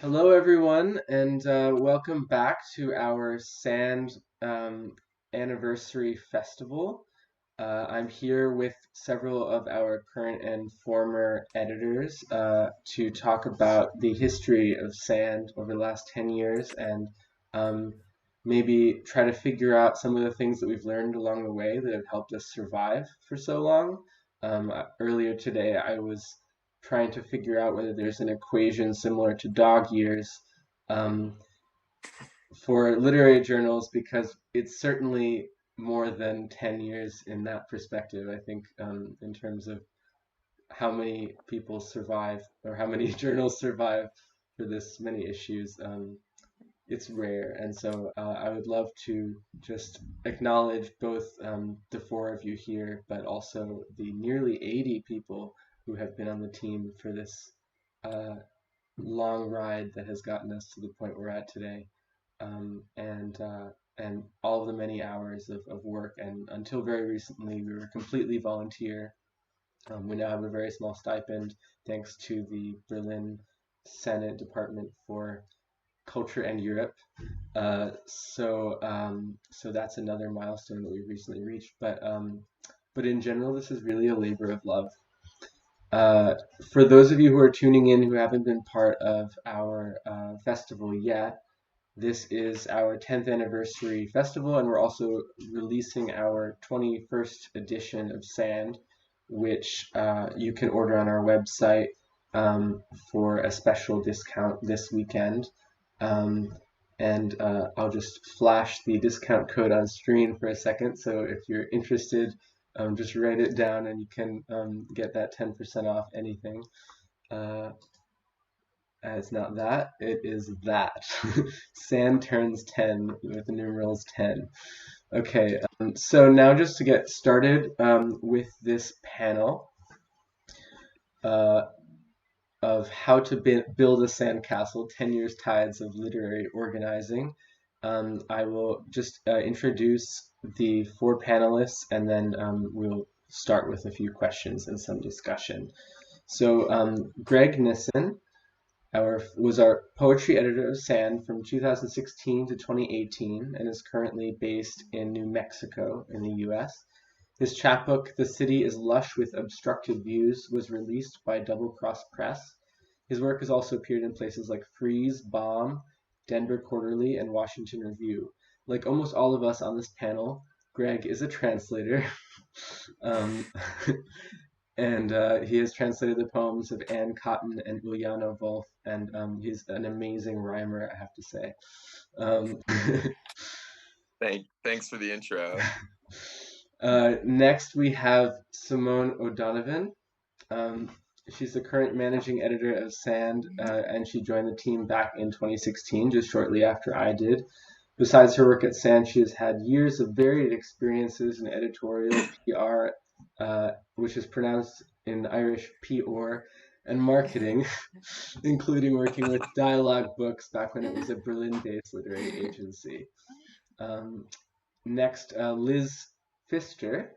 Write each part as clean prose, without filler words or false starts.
Hello, everyone, and welcome back to our Sand Anniversary Festival. I'm here with several of our current and former editors to talk about the history of sand over the last 10 years and um, maybe try to figure out some of the things that we've learned along the way that have helped us survive for so long. Earlier today, I was trying to figure out whether there's an equation similar to dog years um, for literary journals because it's certainly more than 10 years in that perspective. I think in terms of how many people survive or how many journals survive for this many issues, it's rare. And so I would love to just acknowledge both the four of you here, but also the nearly 80 people who have been on the team for this uh, long ride that has gotten us to the point we're at today, and all of the many hours of work. And until very recently, we were completely volunteer. We now have a very small stipend thanks to the Berlin Senate Department for Culture and Europe. So that's another milestone that we've recently reached. But in general, this is really a labor of love. Uh, for those of you who are tuning in who haven't been part of our festival yet, this is our 10th anniversary festival, and we're also releasing our 21st edition of Sand, which you can order on our website for a special discount this weekend. Um, and I'll just flash the discount code on screen for a second. So if you're interested, just write it down and you can get that 10% off anything. Uh, it's not that, it is that. Sand turns 10 with the numerals 10. Okay, so now just to get started with this panel uh, of how to build a sandcastle, 10 years tides of literary organizing. I will just introduce the four panelists and then we'll start with a few questions and some discussion. So Greg Nissen was our poetry editor of Sand from 2016 to 2018 and is currently based in New Mexico in the US. His chapbook, The City is Lush with Obstructed Views, was released by Double Cross Press. His work has also appeared in places like Freeze, Bomb, Denver Quarterly, and Washington Review. Like almost all of us on this panel, Greg is a translator. um, and he has translated the poems of Anne Cotton and Uliana Wolf, and he's an amazing rhymer, I have to say. Um, Thanks for the intro. Next, we have Simone O'Donovan. Um, she's the current managing editor of Sand, and she joined the team back in 2016, just shortly after I did. Besides her work at Sand, she has had years of varied experiences in editorial, PR, which is pronounced in Irish PR, and marketing, including working with Dialogue Books back when it was a Berlin-based literary agency. Um, Next, Lyz Pfister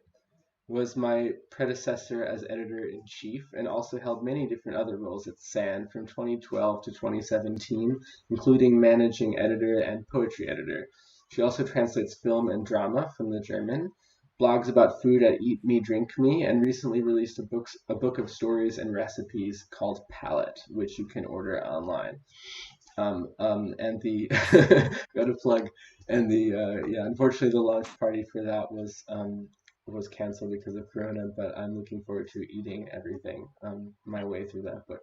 was my predecessor as editor-in-chief and also held many different other roles at Sand from 2012 to 2017, including managing editor and poetry editor. She also translates film and drama from the German, blogs about food at Eat Me, Drink Me, and recently released a book of stories and recipes called Palette, which you can order online. And the got a plug, and the yeah, unfortunately the launch party for that was canceled because of Corona, but I'm looking forward to eating everything my way through that book.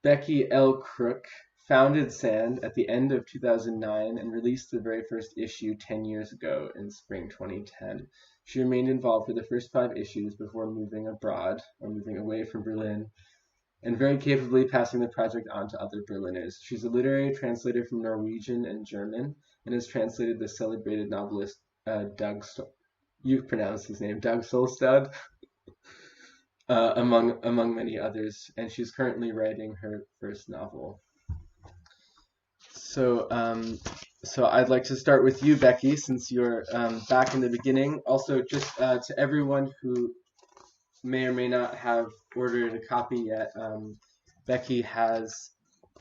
Becky L. Crook founded Sand at the end of 2009 and released the very first issue 10 years ago in spring 2010. She remained involved for the first 5 issues before moving abroad or moving away from Berlin and very capably passing the project on to other Berliners. She's a literary translator from Norwegian and German and has translated the celebrated novelist you've pronounced his name, Doug Solstad, among many others, and she's currently writing her first novel. So I'd like to start with you, Becky, since you're back in the beginning. Also, just to everyone who may or may not have ordered a copy yet, Becky has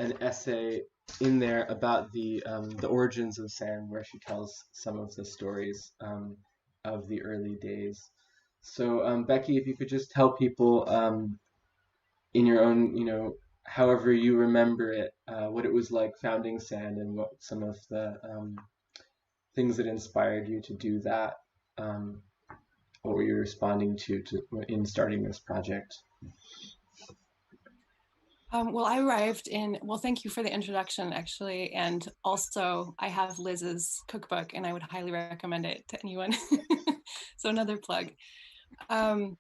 an essay in there about the origins of sand, where she tells some of the stories of the early days. So Becky, if you could just tell people in your own, however you remember it, what it was like founding Sand and what some of the things that inspired you to do that. What were you responding to in starting this project? Well, I arrived in, well, thank you for the introduction, actually. And also, I have Lyz's cookbook, and I would highly recommend it to anyone. So another plug. Um,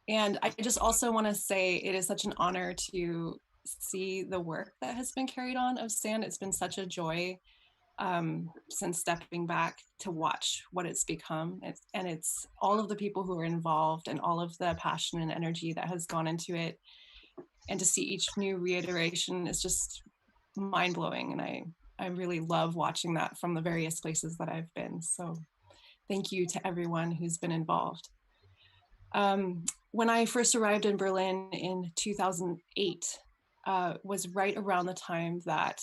and I just also want to say it is such an honor to see the work that has been carried on of Sand. It's been such a joy since stepping back to watch what it's become. It's all of the people who are involved and all of the passion and energy that has gone into it. And to see each new reiteration is just mind-blowing. And I really love watching that from the various places that I've been. So thank you to everyone who's been involved. When I first arrived in Berlin in 2008, was right around the time that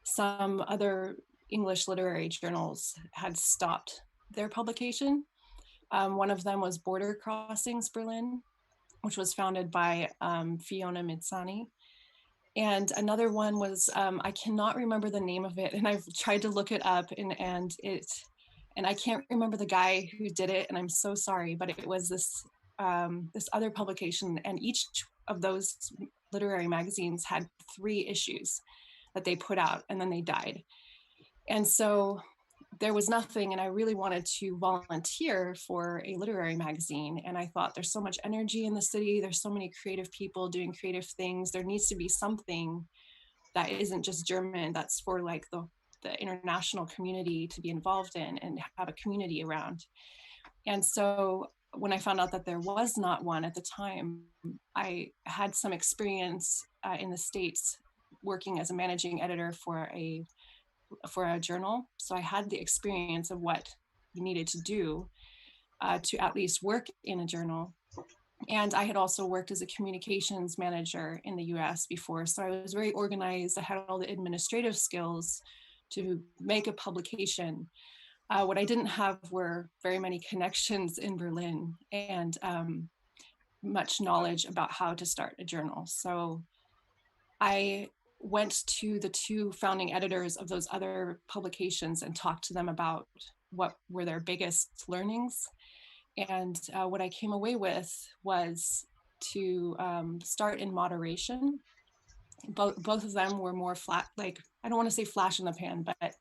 some other English literary journals had stopped their publication. One of them was Border Crossings Berlin, which was founded by Fiona Midzani. And another one was, I cannot remember the name of it, and I've tried to look it up, and I can't remember the guy who did it, and I'm so sorry, but it was this other publication, and each of those literary magazines had 3 issues that they put out, and then they died. And so there was nothing, and I really wanted to volunteer for a literary magazine. And I thought, there's so much energy in the city, there's so many creative people doing creative things, there needs to be something that isn't just German, that's for like the international community to be involved in and have a community around. And so when I found out that there was not one at the time, I had some experience in the States working as a managing editor for a journal. So I had the experience of what you needed to do to at least work in a journal. And I had also worked as a communications manager in the US before. So I was very organized. I had all the administrative skills to make a publication. What I didn't have were very many connections in Berlin and much knowledge about how to start a journal. So I went to the 2 founding editors of those other publications and talked to them about what were their biggest learnings. And what I came away with was to start in moderation. Both of them were more flat, like, I don't want to say flash in the pan, but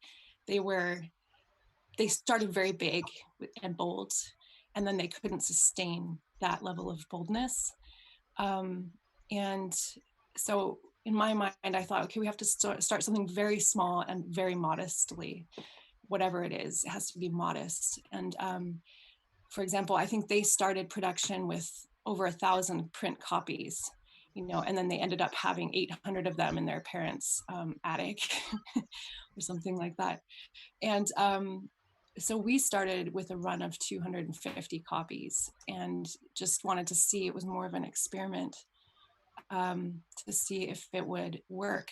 they started very big and bold, and then they couldn't sustain that level of boldness. And so in my mind, I thought, okay, we have to start something very small and very modestly. Whatever it is, it has to be modest. And for example, I think they started production with over 1,000 print copies, and then they ended up having 800 of them in their parents' attic or something like that. And so we started with a run of 250 copies and just wanted to see, it was more of an experiment to see if it would work.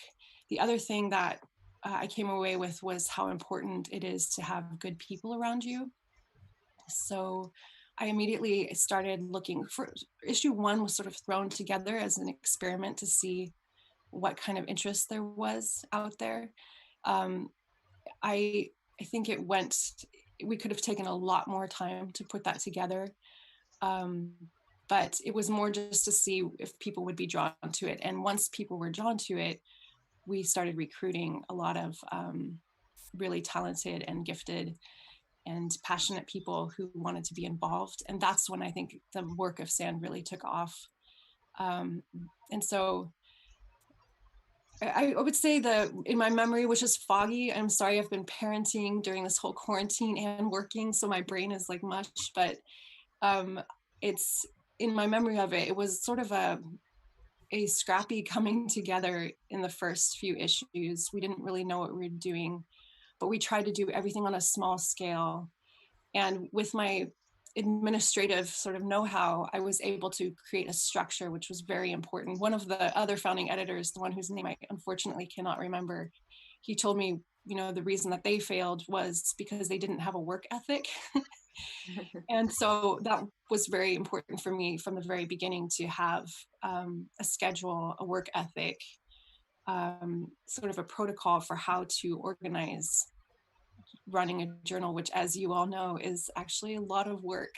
The other thing that I came away with was how important it is to have good people around you. So I immediately started looking for, issue 1 was sort of thrown together as an experiment to see what kind of interest there was out there. I think we could have taken a lot more time to put that together. But it was more just to see if people would be drawn to it. And once people were drawn to it, we started recruiting a lot of really talented and gifted and passionate people who wanted to be involved. And that's when I think the work of Sand really took off. And so I would say that in my memory, which is foggy, I'm sorry, I've been parenting during this whole quarantine and working, so my brain is like mush, but it's, in my memory of it, it was sort of a scrappy coming together in the first few issues. We didn't really know what we were doing, but we tried to do everything on a small scale. And with my administrative sort of know-how, I was able to create a structure, which was very important. One of the other founding editors, the one whose name I unfortunately cannot remember, he told me, you know, the reason that they failed was because they didn't have a work ethic. And so that was very important for me from the very beginning, to have a schedule, a work ethic, sort of a protocol for how to organize running a journal, which, as you all know, is actually a lot of work.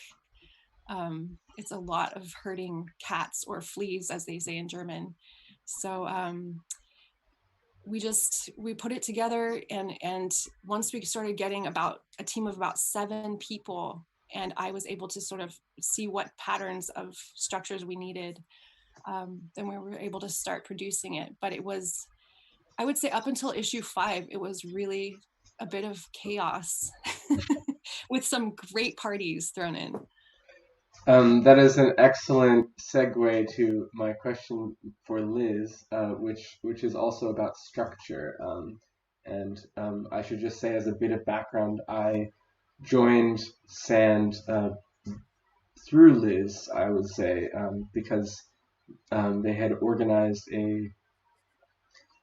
It's a lot of herding cats, or fleas, as they say in German. So we put it together, and once we started getting about a team of about 7 people, and I was able to sort of see what patterns of structures we needed, then we were able to start producing it. But it was, I would say, up until issue 5, it was really a bit of chaos with some great parties thrown in. That is an excellent segue to my question for Lyz, which is also about structure. I should just say, as a bit of background, I joined Sand through Lyz, I would say, because they had organized a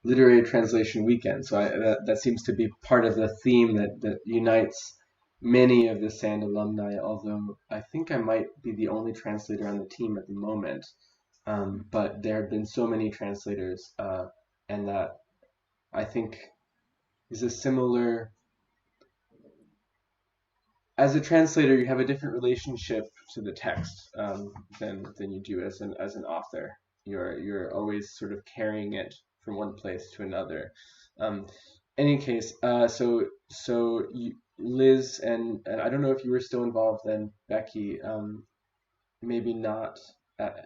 literary translation weekend. So that seems to be part of the theme that unites many of the Sand alumni, although I think I might be the only translator on the team at the moment. But there have been so many translators, and that, I think, is a similar... As a translator, you have a different relationship to the text than you do as an author. You're always sort of carrying it from one place to another. Any case, so Lyz, and I don't know if you were still involved then, Becky, maybe not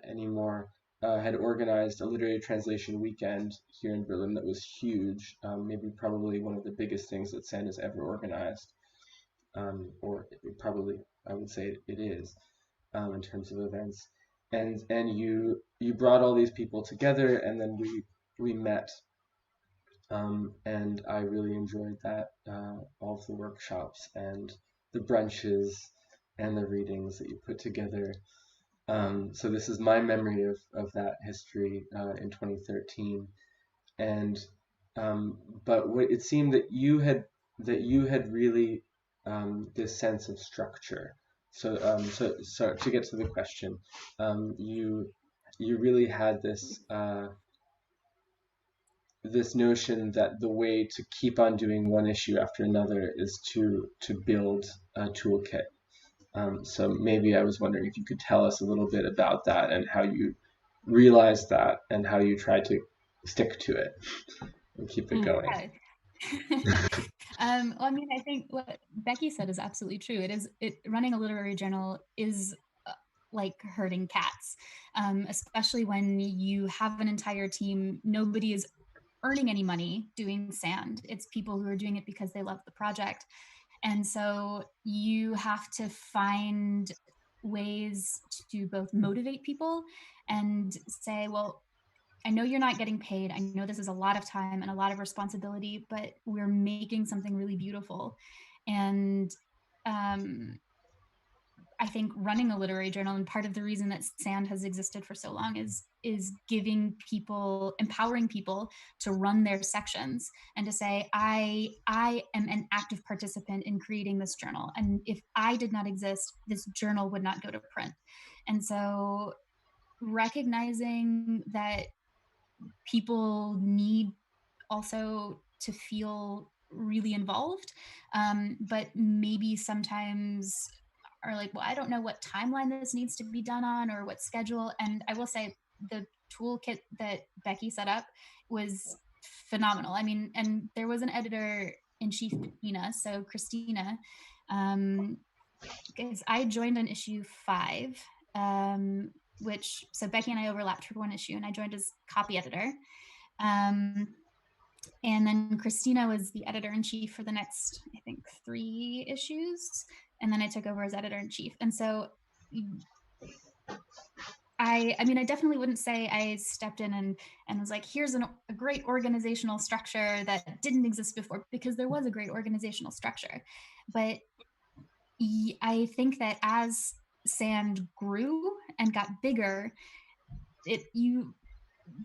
anymore, had organized a literary translation weekend here in Berlin that was huge, maybe probably one of the biggest things that Sand has ever organized, or probably, I would say it is, in terms of events. And you brought all these people together, and then we met. And I really enjoyed that, all of the workshops and the brunches and the readings that you put together. So this is my memory of that history in 2013. And but it seemed that you had really this sense of structure. So to get to the question, you really had this this notion that the way to keep on doing one issue after another is to build a toolkit. So maybe I was wondering if you could tell us a little bit about that, and how you realized that, and how you tried to stick to it and keep it going. Well, I mean, I think what Becky said is absolutely true. Running a literary journal is like herding cats, especially when you have an entire team. Nobody is earning any money doing Sand. It's people who are doing it because they love the project. And so you have to find ways to both motivate people and say, well, I know you're not getting paid. I know this is a lot of time and a lot of responsibility, but we're making something really beautiful. And I think running a literary journal, and part of the reason that Sand has existed for so long, is giving people, empowering people to run their sections and to say, I am an active participant in creating this journal. And if I did not exist, this journal would not go to print. And so recognizing that people need also to feel really involved, but maybe sometimes are like, well, I don't know what timeline this needs to be done on, or what schedule. And I will say the toolkit that Becky set up was phenomenal. I mean, and there was an editor-in-chief, so Christina, because I joined on issue 5, so Becky and I overlapped for one issue, and I joined as copy editor. And then Christina was the editor-in-chief for the next, I think, 3 issues. And then I took over as editor-in-chief. And so I definitely wouldn't say I stepped in and was like, here's a great organizational structure that didn't exist before, because there was a great organizational structure. But I think that as sand grew and got bigger,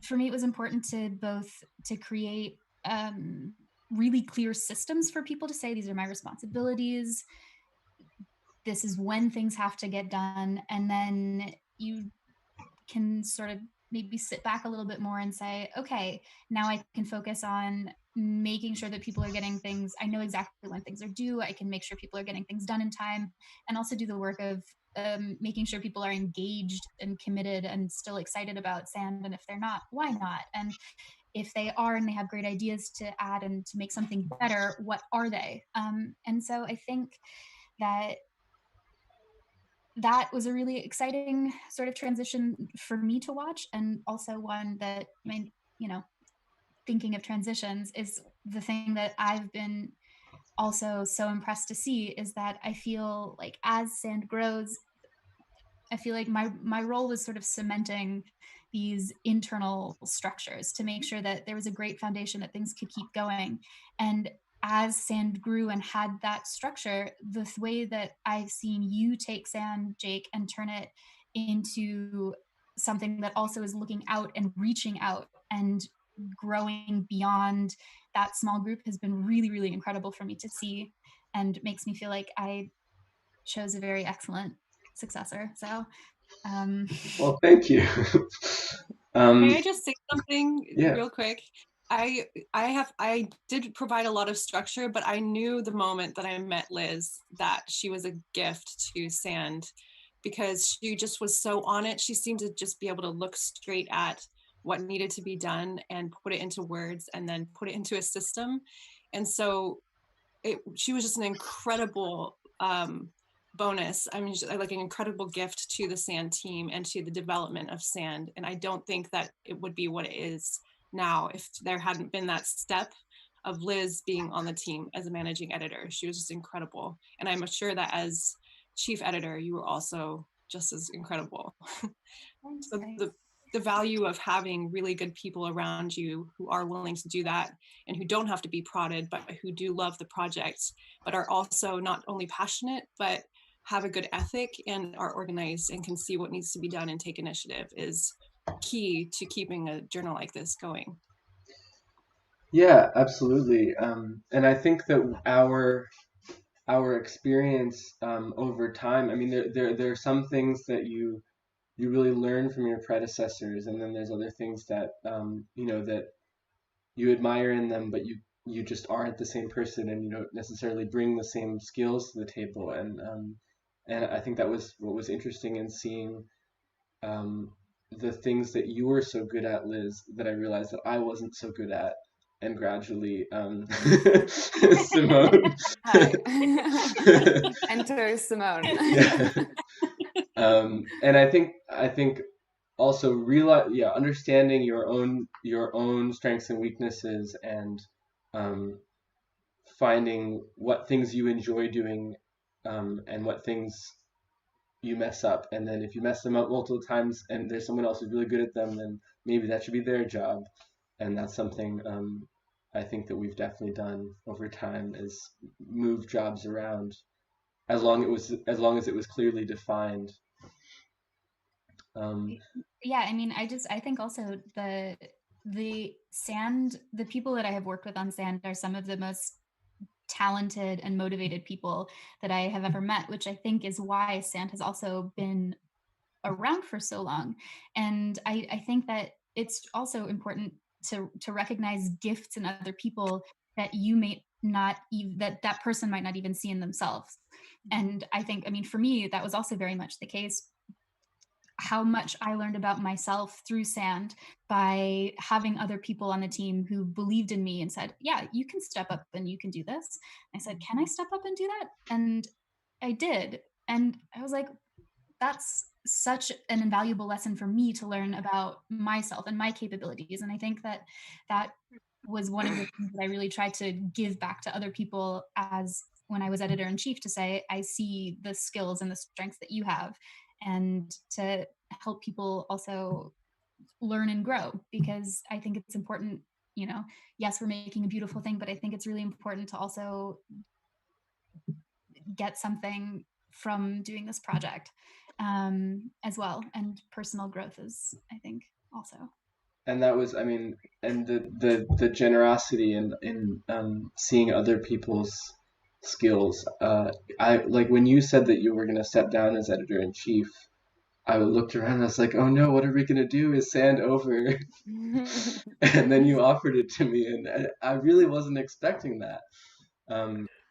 for me, it was important to create really clear systems for people to say, these are my responsibilities. This is when things have to get done. And then you can sort of maybe sit back a little bit more and say, okay, now I can focus on making sure that people are getting things. I know exactly when things are due. I can make sure people are getting things done in time, and also do the work of making sure people are engaged and committed and still excited about sand. And if they're not, why not? And if they are and they have great ideas to add and to make something better, what are they? And so I think that was a really exciting sort of transition for me to watch, and also one that, thinking of transitions, is the thing that I've been also so impressed to see, is that I feel like as sand grows, I feel like my role was sort of cementing these internal structures to make sure that there was a great foundation, that things could keep going. And as sand grew and had that structure, the way that I've seen you take sand, Jake, and turn it into something that also is looking out and reaching out and growing beyond that small group has been really, really incredible for me to see, and makes me feel like I chose a very excellent successor. So Well, thank you. May I just say something Yeah. real quick? I did provide a lot of structure, but I knew the moment that I met Lyz that she was a gift to sand, because she just was so on it. She seemed to just be able to look straight at what needed to be done and put it into words and then put it into a system. And so she was just an incredible bonus. I mean, like an incredible gift to the sand team and to the development of sand. And I don't think that it would be what it is now if there hadn't been that step of Lyz being on the team as a managing editor. She was just incredible. And I'm sure that as chief editor, you were also just as incredible. So the value of having really good people around you who are willing to do that, and who don't have to be prodded, but who do love the project, but are also not only passionate, but have a good ethic and are organized and can see what needs to be done and take initiative, is key to keeping a journal like this going. Yeah, absolutely. And I think that our experience over time, I mean, there are some things that you really learn from your predecessors, and then there's other things that that you admire in them, but you just aren't the same person, and you don't necessarily bring the same skills to the table. And I think that was what was interesting in seeing the things that you were so good at, Lyz, that I realized that I wasn't so good at. And gradually, Simone. Hi. Enter Simone. Yeah. And I think also understanding your own strengths and weaknesses, and finding what things you enjoy doing, and what things you mess up. And then if you mess them up multiple times and there's someone else who's really good at them, then maybe that should be their job. And that's something I think that we've definitely done over time, is move jobs around as long as it was clearly defined. Yeah, I mean, I think also the people that I have worked with on sand are some of the most talented and motivated people that I have ever met, which I think is why sand has also been around for so long. And I think that it's also important to recognize gifts in other people that you may not even, that person might not even see in themselves. And I think, I mean, for me, that was also very much the case. How much I learned about myself through sand by having other people on the team who believed in me and said, yeah, you can step up and you can do this. And I said, can I step up and do that? And I did. And I was like, that's such an invaluable lesson for me to learn about myself and my capabilities. And I think that was one of the things that I really tried to give back to other people as when I was editor-in-chief, to say, I see the skills and the strengths that you have, and to help people also learn and grow, because I think it's important, yes, we're making a beautiful thing, but I think it's really important to also get something from doing this project as well. And personal growth is, I think, also. And that was, I mean, and the generosity in seeing other people's skills. I like when you said that you were going to step down as editor-in-chief, I looked around and I was like, oh no, what are we going to do? Is Sand over? And then you offered it to me, and I really wasn't expecting that.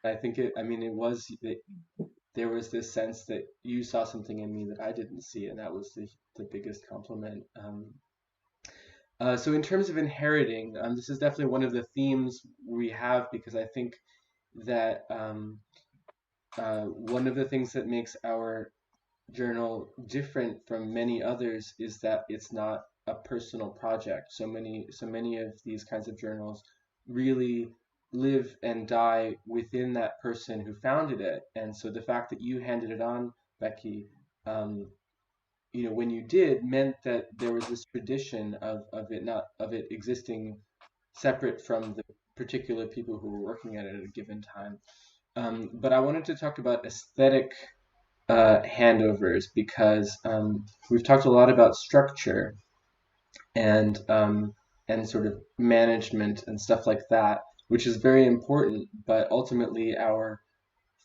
I think it was that there was this sense that you saw something in me that I didn't see, and that was the biggest compliment. So in terms of inheriting, this is definitely one of the themes we have, because I think that one of the things that makes our journal different from many others is that it's not a personal project. So many of these kinds of journals really live and die within that person who founded it. And so the fact that you handed it on, Becky, when you did, meant that there was this tradition of it existing separate from the particular people who were working at it at a given time. But I wanted to talk about aesthetic handovers, because we've talked a lot about structure and sort of management and stuff like that, which is very important. But ultimately, our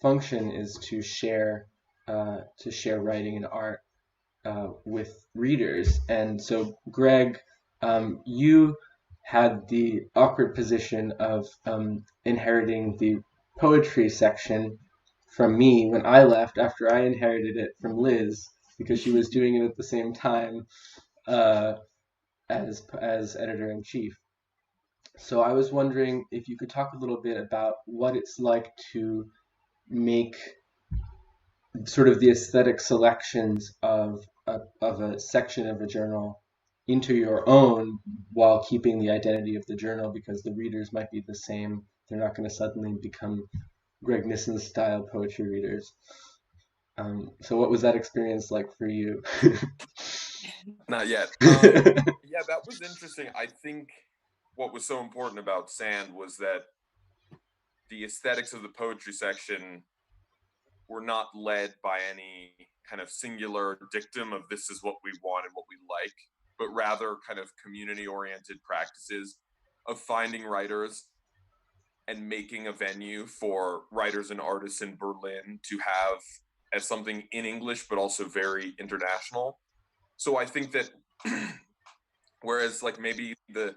function is to share writing and art with readers. And so, Greg, you had the awkward position of inheriting the poetry section from me when I left, after I inherited it from Lyz, because she was doing it at the same time as editor-in-chief. So I was wondering if you could talk a little bit about what it's like to make sort of the aesthetic selections of a section of a journal into your own, while keeping the identity of the journal, because the readers might be the same. They're not going to suddenly become Greg Nissen style poetry readers. So what was that experience like for you? Not yet. Yeah, that was interesting. I think what was so important about Sand was that the aesthetics of the poetry section were not led by any kind of singular dictum of this is what we want and what we like, but rather kind of community-oriented practices of finding writers and making a venue for writers and artists in Berlin to have as something in English, but also very international. So I think that whereas like maybe the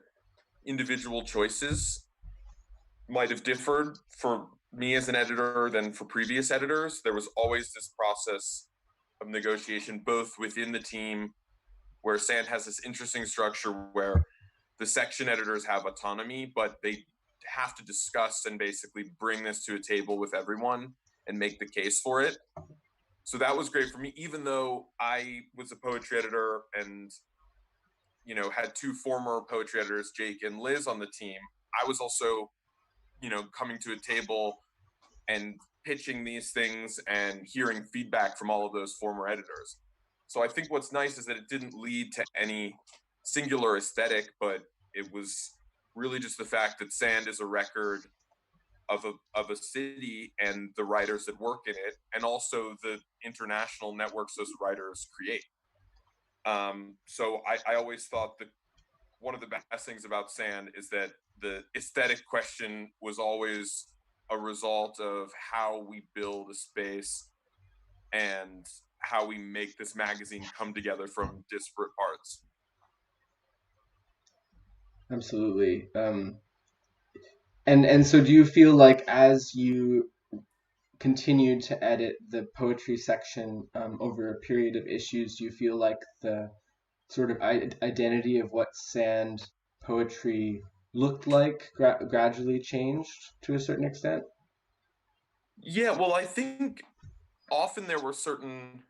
individual choices might have differed for me as an editor than for previous editors, there was always this process of negotiation, both within the team, where Sand has this interesting structure where the section editors have autonomy, but they have to discuss and basically bring this to a table with everyone and make the case for it. So that was great for me, even though I was a poetry editor and, had two former poetry editors, Jake and Lyz, on the team. I was also, coming to a table and pitching these things and hearing feedback from all of those former editors. So I think what's nice is that it didn't lead to any singular aesthetic, but it was really just the fact that Sand is a record of a city and the writers that work in it, and also the international networks those writers create. So I always thought that one of the best things about Sand is that the aesthetic question was always a result of how we build a space and how we make this magazine come together from disparate parts. Absolutely. And so do you feel like as you continued to edit the poetry section over a period of issues, do you feel like the sort of identity of what Sand poetry looked like gradually changed to a certain extent? Yeah, well, I think often there were certain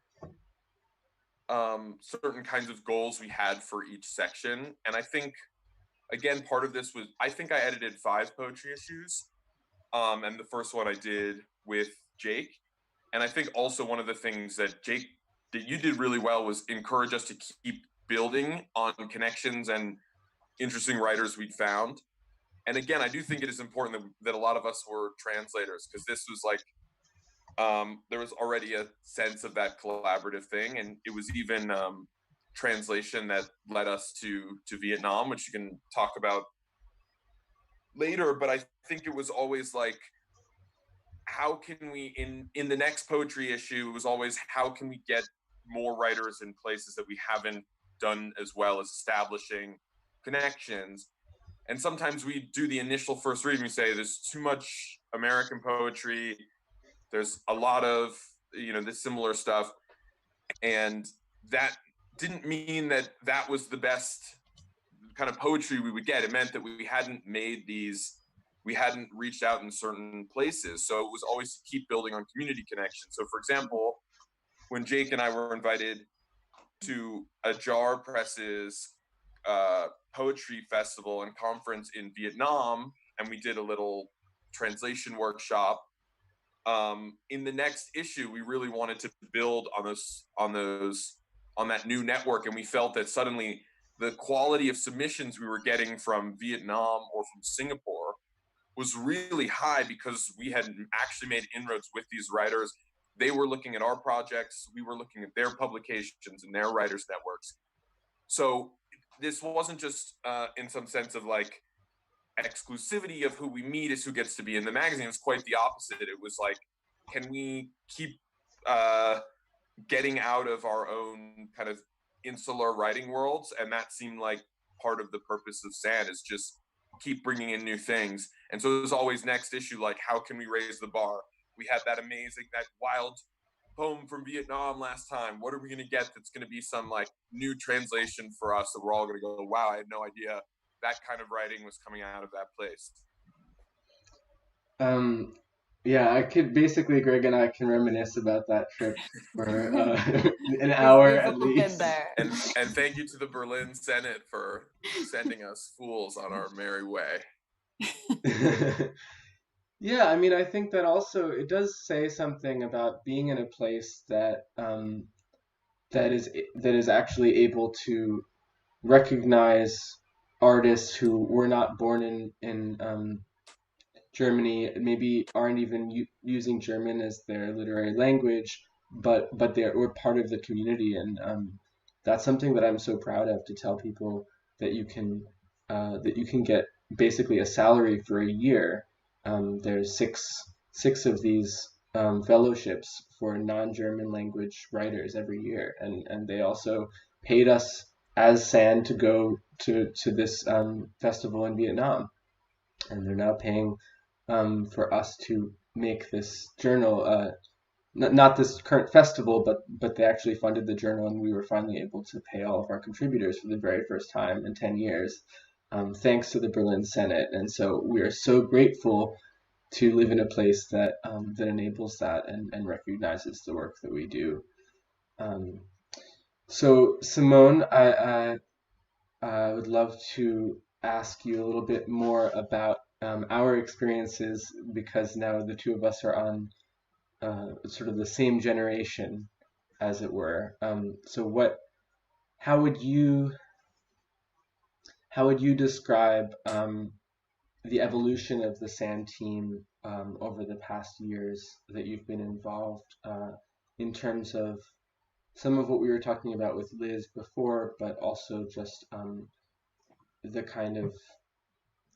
kinds of goals we had for each section. And I think, again, part of this was, I think I edited 5 poetry issues. And the first one I did with Jake. And I think also one of the things that you did really well was encourage us to keep building on connections and interesting writers we'd found. And again, I do think it is important that a lot of us were translators, because this was like there was already a sense of that collaborative thing, and it was even translation that led us to Vietnam, which you can talk about later. But I think it was always like, how can we, in the next poetry issue, it was always, how can we get more writers in places that we haven't done as well as establishing connections. And sometimes we do the initial first read and we say there's too much American poetry, there's a lot of this similar stuff, and that didn't mean that that was the best kind of poetry we would get. It meant that we hadn't reached out in certain places. So it was always to keep building on community connections. So for example, when Jake and I were invited to a Jar Press's poetry festival and conference in Vietnam, and we did a little translation workshop, in the next issue, we really wanted to build on that new network. And we felt that suddenly the quality of submissions we were getting from Vietnam or from Singapore was really high, because we had actually made inroads with these writers. They were looking at our projects. We were looking at their publications and their writers' networks. So this wasn't just in some sense of like exclusivity of who we meet is who gets to be in the magazine. It's quite the opposite. It was like, can we keep getting out of our own kind of insular writing worlds? And that seemed like part of the purpose of Sand, is just keep bringing in new things. And so there's always next issue, like, how can we raise the bar? We had that wild poem from Vietnam last time. What are we going to get that's going to be some like new translation for us that we're all going to go, wow, I had no idea that kind of writing was coming out of that place. Yeah, I could basically, Greg and I can reminisce about that trip for an hour at least. And thank you to the Berlin Senate for sending us fools on our merry way. Yeah, I mean, I think that also it does say something about being in a place that that is actually able to recognize artists who were not born in Germany, maybe aren't even using German as their literary language, but we're part of the community, and that's something that I'm so proud of, to tell people that you can get basically a salary for a year. There's six of these fellowships for non-German language writers every year, and they also paid us as Sand to go to this festival in Vietnam, and they're now paying for us to make this journal, not this current festival, but they actually funded the journal, and we were finally able to pay all of our contributors for the very first time in 10 years, thanks to the Berlin Senate. And so we are so grateful to live in a place that that enables that and recognizes the work that we do. So Simone, I would love to ask you a little bit more about our experiences, because now the two of us are on sort of the same generation, as it were. So how would you describe the evolution of the Sand team over the past years that you've been involved, in terms of some of what we were talking about with Lyz before, but also just the kind of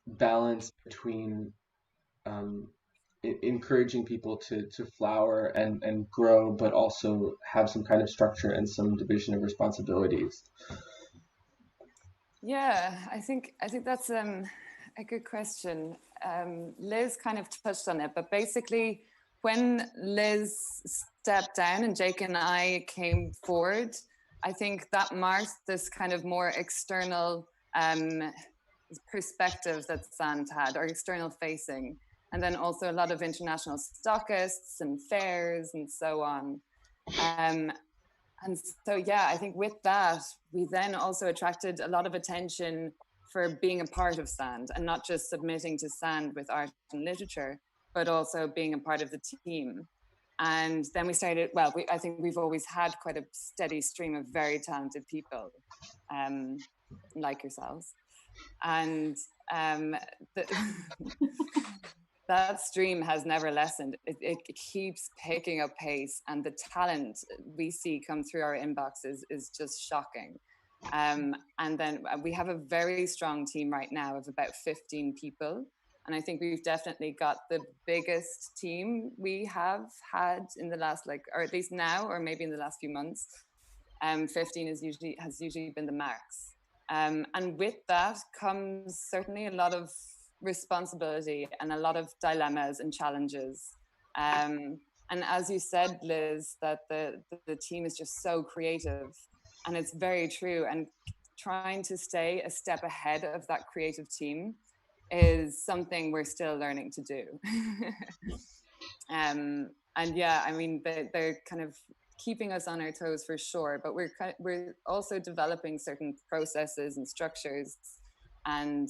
balance between encouraging people to flower and grow, but also have some kind of structure and some division of responsibilities? Yeah, I think that's a good question. Lyz kind of touched on it, but basically when Lyz stepped down and Jake and I came forward, I think that marked this kind of more external perspective that Sand had, or external facing, and then also a lot of international stockists and fairs and so on. And so, yeah, I think with that, we then also attracted a lot of attention for being a part of Sand, and not just submitting to Sand with art and literature, but also being a part of the team. And then we started, I think we've always had quite a steady stream of very talented people, like yourselves. And that stream has never lessened. It keeps picking up pace, and the talent we see come through our inboxes is just shocking. And then we have a very strong team right now of about 15 people. And I think we've definitely got the biggest team we have had in the last, or at least now, or maybe in the last few months. 15 has usually been the max. And with that comes certainly a lot of responsibility and a lot of dilemmas and challenges. And as you said, Lyz, that the team is just so creative, and it's very true. And trying to stay a step ahead of that creative team is something we're still learning to do. And yeah, I mean, they're kind of keeping us on our toes for sure, but we're also developing certain processes and structures. And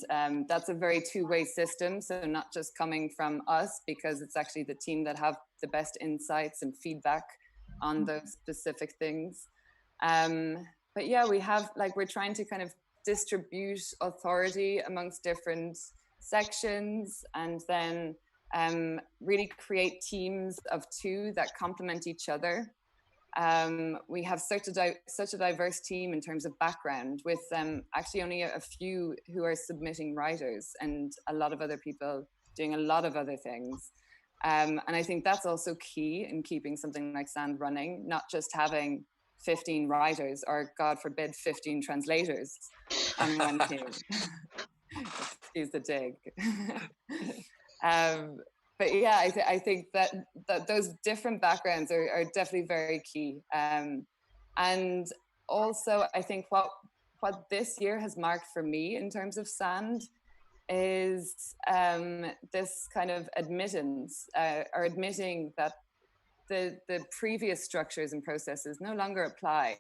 that's a very two-way system. So not just coming from us, because it's actually the team that have the best insights and feedback on those specific things. But yeah, we're trying to kind of distribute authority amongst different sections, and then really create teams of two that complement each other. We have such a diverse team in terms of background, with actually only a few who are submitting writers, and a lot of other people doing a lot of other things. And I think that's also key in keeping something like Sand running, not just having 15 writers, or God forbid 15 translators on one team. Excuse the dig. But yeah, I think that those different backgrounds are definitely very key. And also, I think what this year has marked for me in terms of Sand is this kind of admittance, or admitting that the previous structures and processes no longer apply.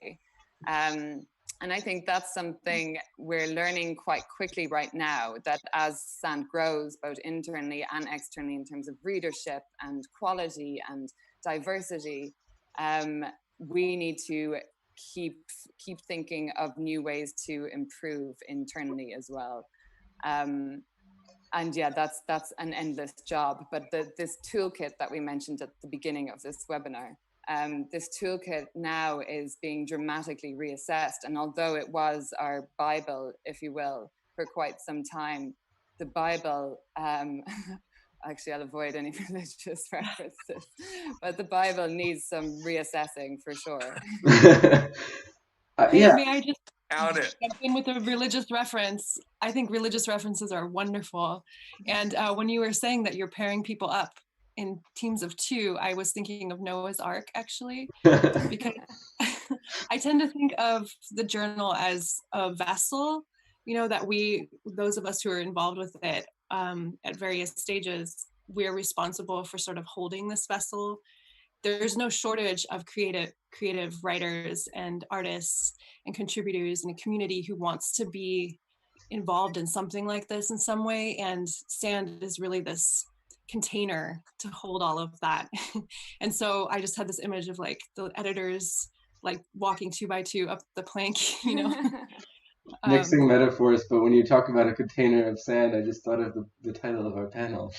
And I think that's something we're learning quite quickly right now, that as Sand grows, both internally and externally, in terms of readership and quality and diversity, we need to keep thinking of new ways to improve internally as well. And yeah, that's an endless job. But this toolkit that we mentioned at the beginning of this webinar, this toolkit now is being dramatically reassessed. And although it was our Bible, if you will, for quite some time, the Bible, actually I'll avoid any religious references, but the Bible needs some reassessing for sure. Yeah. May I just Count it. jump in with a religious reference? I think religious references are wonderful. And when you were saying that you're pairing people up in teams of two, I was thinking of Noah's Ark, actually, because I tend to think of the journal as a vessel, that those of us who are involved with it at various stages, we're responsible for sort of holding this vessel. There's no shortage of creative writers and artists and contributors in a community who wants to be involved in something like this in some way. And Sand is really this container to hold all of that. And so I just had this image of like the editors like walking 2 by 2 up the plank, Mixing metaphors, but when you talk about a container of sand, I just thought of the title of our panel.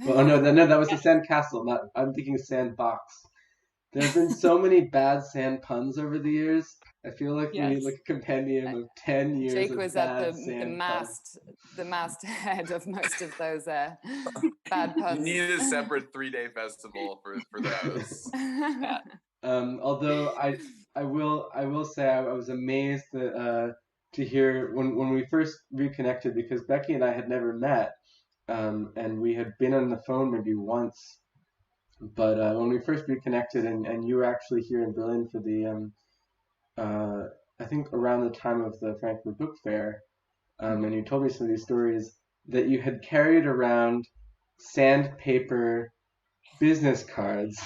Well, no, that was the sand castle. I'm thinking sandbox. There have been so many bad sand puns over the years. I feel like we need like a compendium of 10 years Jake of was bad at sand the masthead of most of those bad puns. You need a separate 3-day festival for those. Yeah. Although I will say I was amazed that to hear when we first reconnected, because Becky and I had never met, and we had been on the phone maybe once. But when we first reconnected, and you were actually here in Berlin for the, I think around the time of the Frankfurt Book Fair, and you told me some of these stories, that you had carried around sandpaper business cards,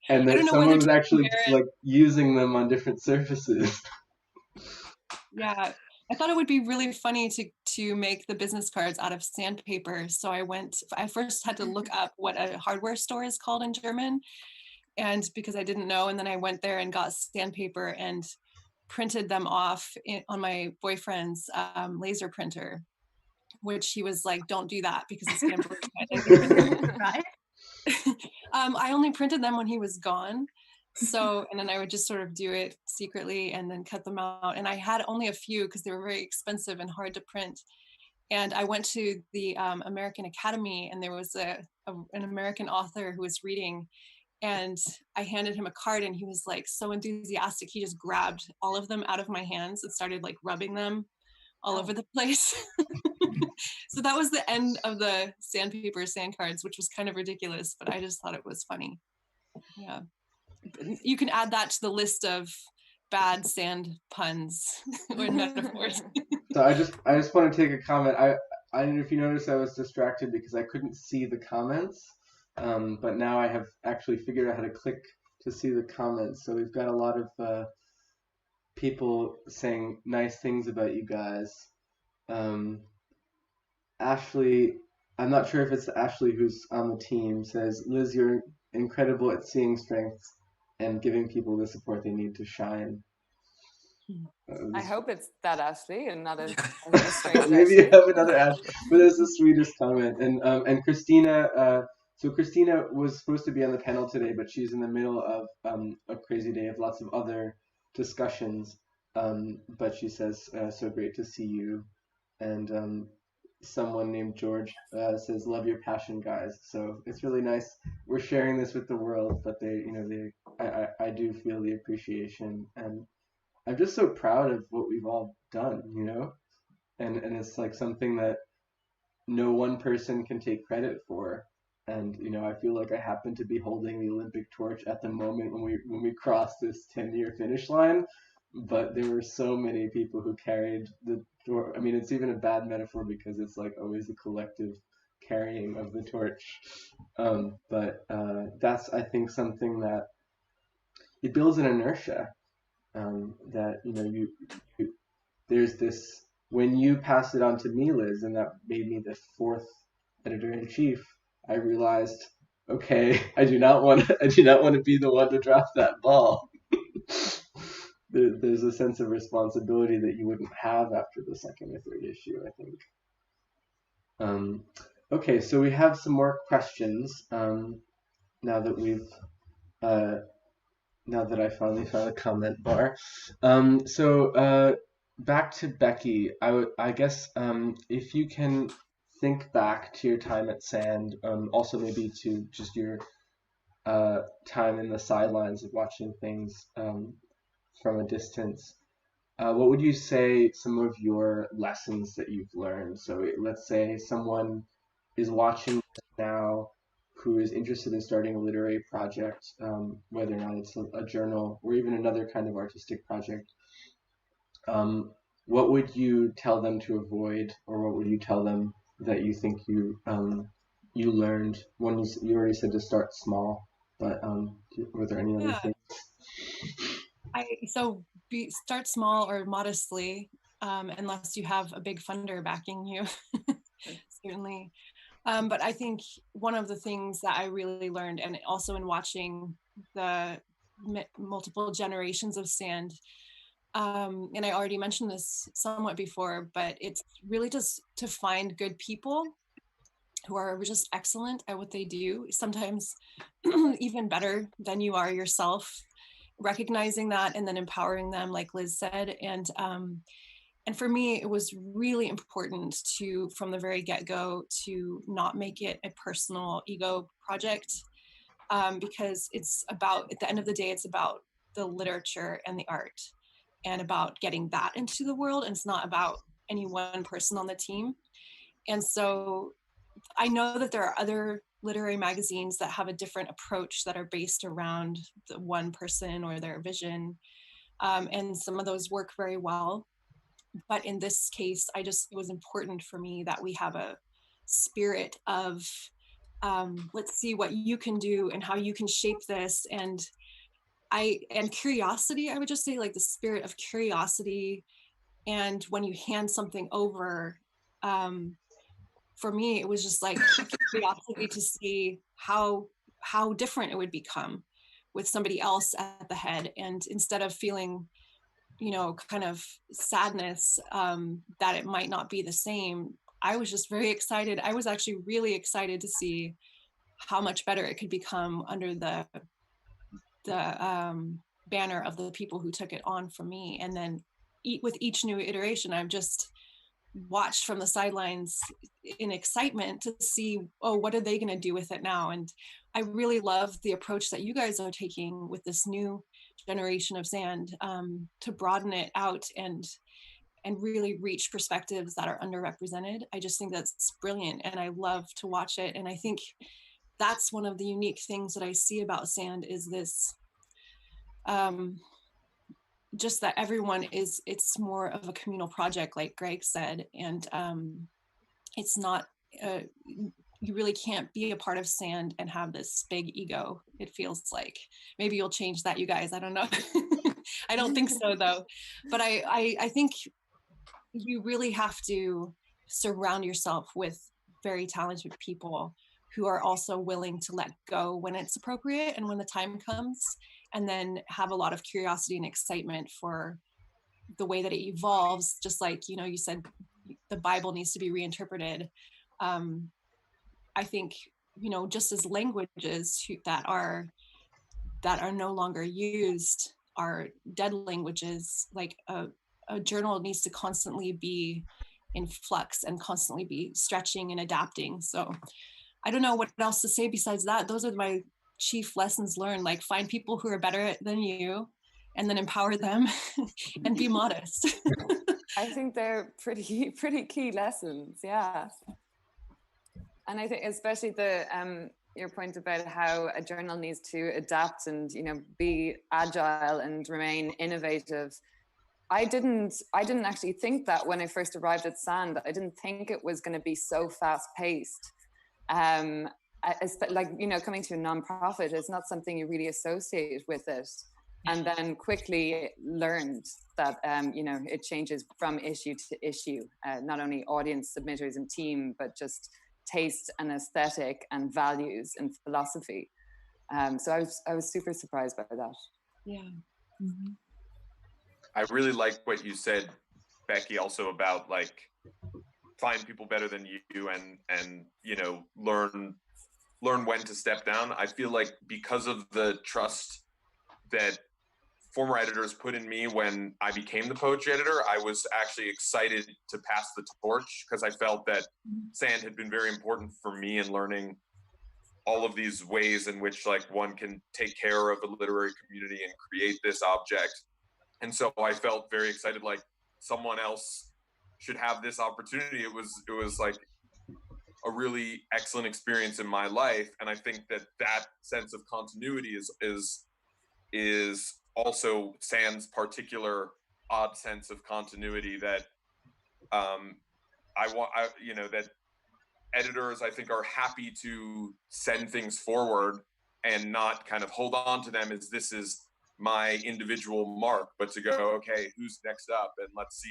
and that someone was actually like using them on different surfaces. Yeah. I thought it would be really funny to make the business cards out of sandpaper. So I first had to look up what a hardware store is called in German, and because I didn't know, and then I went there and got sandpaper and printed them off on my boyfriend's laser printer. which he was like, don't do that because it's going to break. Right? I only printed them when he was gone. So, and then I would just sort of do it secretly and then cut them out. And I had only a few because they were very expensive and hard to print. And I went to the American Academy, and there was an American author who was reading, and I handed him a card, and he was like so enthusiastic. He just grabbed all of them out of my hands and started like rubbing them all over the place. So that was the end of the Sandpaper sand cards, which was kind of ridiculous, but I just thought it was funny. Yeah. You can add that to the list of bad sand puns or metaphors. So I just want to take a comment. I don't know if you noticed I was distracted because I couldn't see the comments, but now I have actually figured out how to click to see the comments. So we've got a lot of people saying nice things about you guys. Ashley, I'm not sure if it's Ashley who's on the team, says, Lyz, you're incredible at seeing strengths and giving people the support they need to shine. I hope it's that Ashley and not a strange Maybe you Ashley. have another Ashley, but that's the sweetest comment. And Christina, so Christina was supposed to be on the panel today, but she's in the middle of a crazy day of lots of other discussions. But she says, so great to see you. And someone named George says, love your passion, guys. So it's really nice. We're sharing this with the world, but I do feel the appreciation, and I'm just so proud of what we've all done, and it's like something that no one person can take credit for. And, I feel like I happen to be holding the Olympic torch at the moment when we crossed this 10-year finish line, but there were so many people who carried the torch. I mean, it's even a bad metaphor because it's like always a collective carrying of the torch. But that's, I think, something that it builds an inertia. That you there's this, when you passed it on to me, Lyz, and that made me the 4th editor-in-chief, I realized, okay, I do not want to be the one to drop that ball. There's a sense of responsibility that you wouldn't have after the 2nd or 3rd issue, I think. Okay, so we have some more questions now that I finally found a comment bar. So back to Becky. I guess if you can think back to your time at Sand, also maybe to just your time in the sidelines of watching things from a distance, what would you say some of your lessons that you've learned? So let's say someone is watching now who is interested in starting a literary project, whether or not it's a journal or even another kind of artistic project. What would you tell them to avoid, or what would you tell them that you think you learned? One, you already said to start small, but were there any other things? Start small or modestly, unless you have a big funder backing you, certainly. But I think one of the things that I really learned, and also in watching the multiple generations of Sand, and I already mentioned this somewhat before, but it's really just to find good people who are just excellent at what they do, sometimes even better than you are yourself, recognizing that and then empowering them, like Lyz said. And for me, it was really important to, from the very get-go, to not make it a personal ego project, because it's about, at the end of the day, it's about the literature and the art and about getting that into the world. And it's not about any one person on the team. And so I know that there are other literary magazines that have a different approach that are based around the one person or their vision. And some of those work very well. But in this case, it was important for me that we have a spirit of, let's see what you can do and how you can shape this. And curiosity, I would just say, like the spirit of curiosity. And when you hand something over, for me, it was just like curiosity to see how different it would become with somebody else at the head. And instead of feeling, kind of sadness that it might not be the same, I was just very excited. I was actually really excited to see how much better it could become under the banner of the people who took it on from me. And then with each new iteration, I've just watched from the sidelines in excitement to see, oh, what are they going to do with it now? And I really love the approach that you guys are taking with this new generation of sand, to broaden it out and really reach perspectives that are underrepresented. I just think that's brilliant, and I love to watch it. And I think that's one of the unique things that I see about sand is this, just that everyone it's more of a communal project, like Greg said. And it's not, you really can't be a part of sand and have this big ego, it feels like. Maybe you'll change that, you guys, I don't know. I don't think so though. But I think you really have to surround yourself with very talented people who are also willing to let go when it's appropriate and when the time comes, and then have a lot of curiosity and excitement for the way that it evolves. Just like, you know, you said the Bible needs to be reinterpreted. I think, you know, just as languages that are no longer used are dead languages, like a journal needs to constantly be in flux and constantly be stretching and adapting. So I don't know what else to say besides that. Those are my chief lessons learned. Like, find people who are better than you and then empower them and be modest. I think they're pretty key lessons. Yeah. And I think especially the your point about how a journal needs to adapt and, you know, be agile and remain innovative. I didn't actually think that when I first arrived at Sand. I didn't think it was going to be so fast paced. Like, you know, coming to a nonprofit is not something you really associate with it. And then quickly learned that, you know, it changes from issue to issue, not only audience, submitters and team, but just taste and aesthetic and values and philosophy. So I was super surprised by that. Yeah. Mm-hmm. I really like what you said, Becky, also about like find people better than you and you know, learn when to step down. I feel like because of the trust that former editors put in me when I became the poetry editor, I was actually excited to pass the torch because I felt that Sand had been very important for me in learning all of these ways in which like one can take care of a literary community and create this object. And so I felt very excited, like someone else should have this opportunity. It was like a really excellent experience in my life. And I think that sense of continuity is also Sand's particular odd sense of continuity that you know, that editors, I think, are happy to send things forward and not kind of hold on to them as this is my individual mark, but to go, okay, who's next up, and let's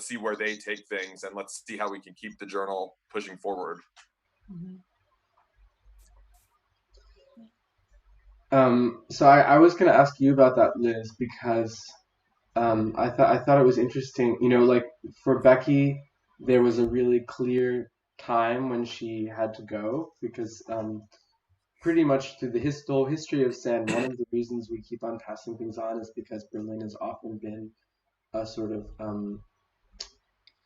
see where they take things, and let's see how we can keep the journal pushing forward. So I was going to ask you about that, Lyz, because I thought it was interesting. You know, like for Becky, there was a really clear time when she had to go because pretty much through the whole history of Sand, one of the reasons we keep on passing things on is because Berlin has often been a sort of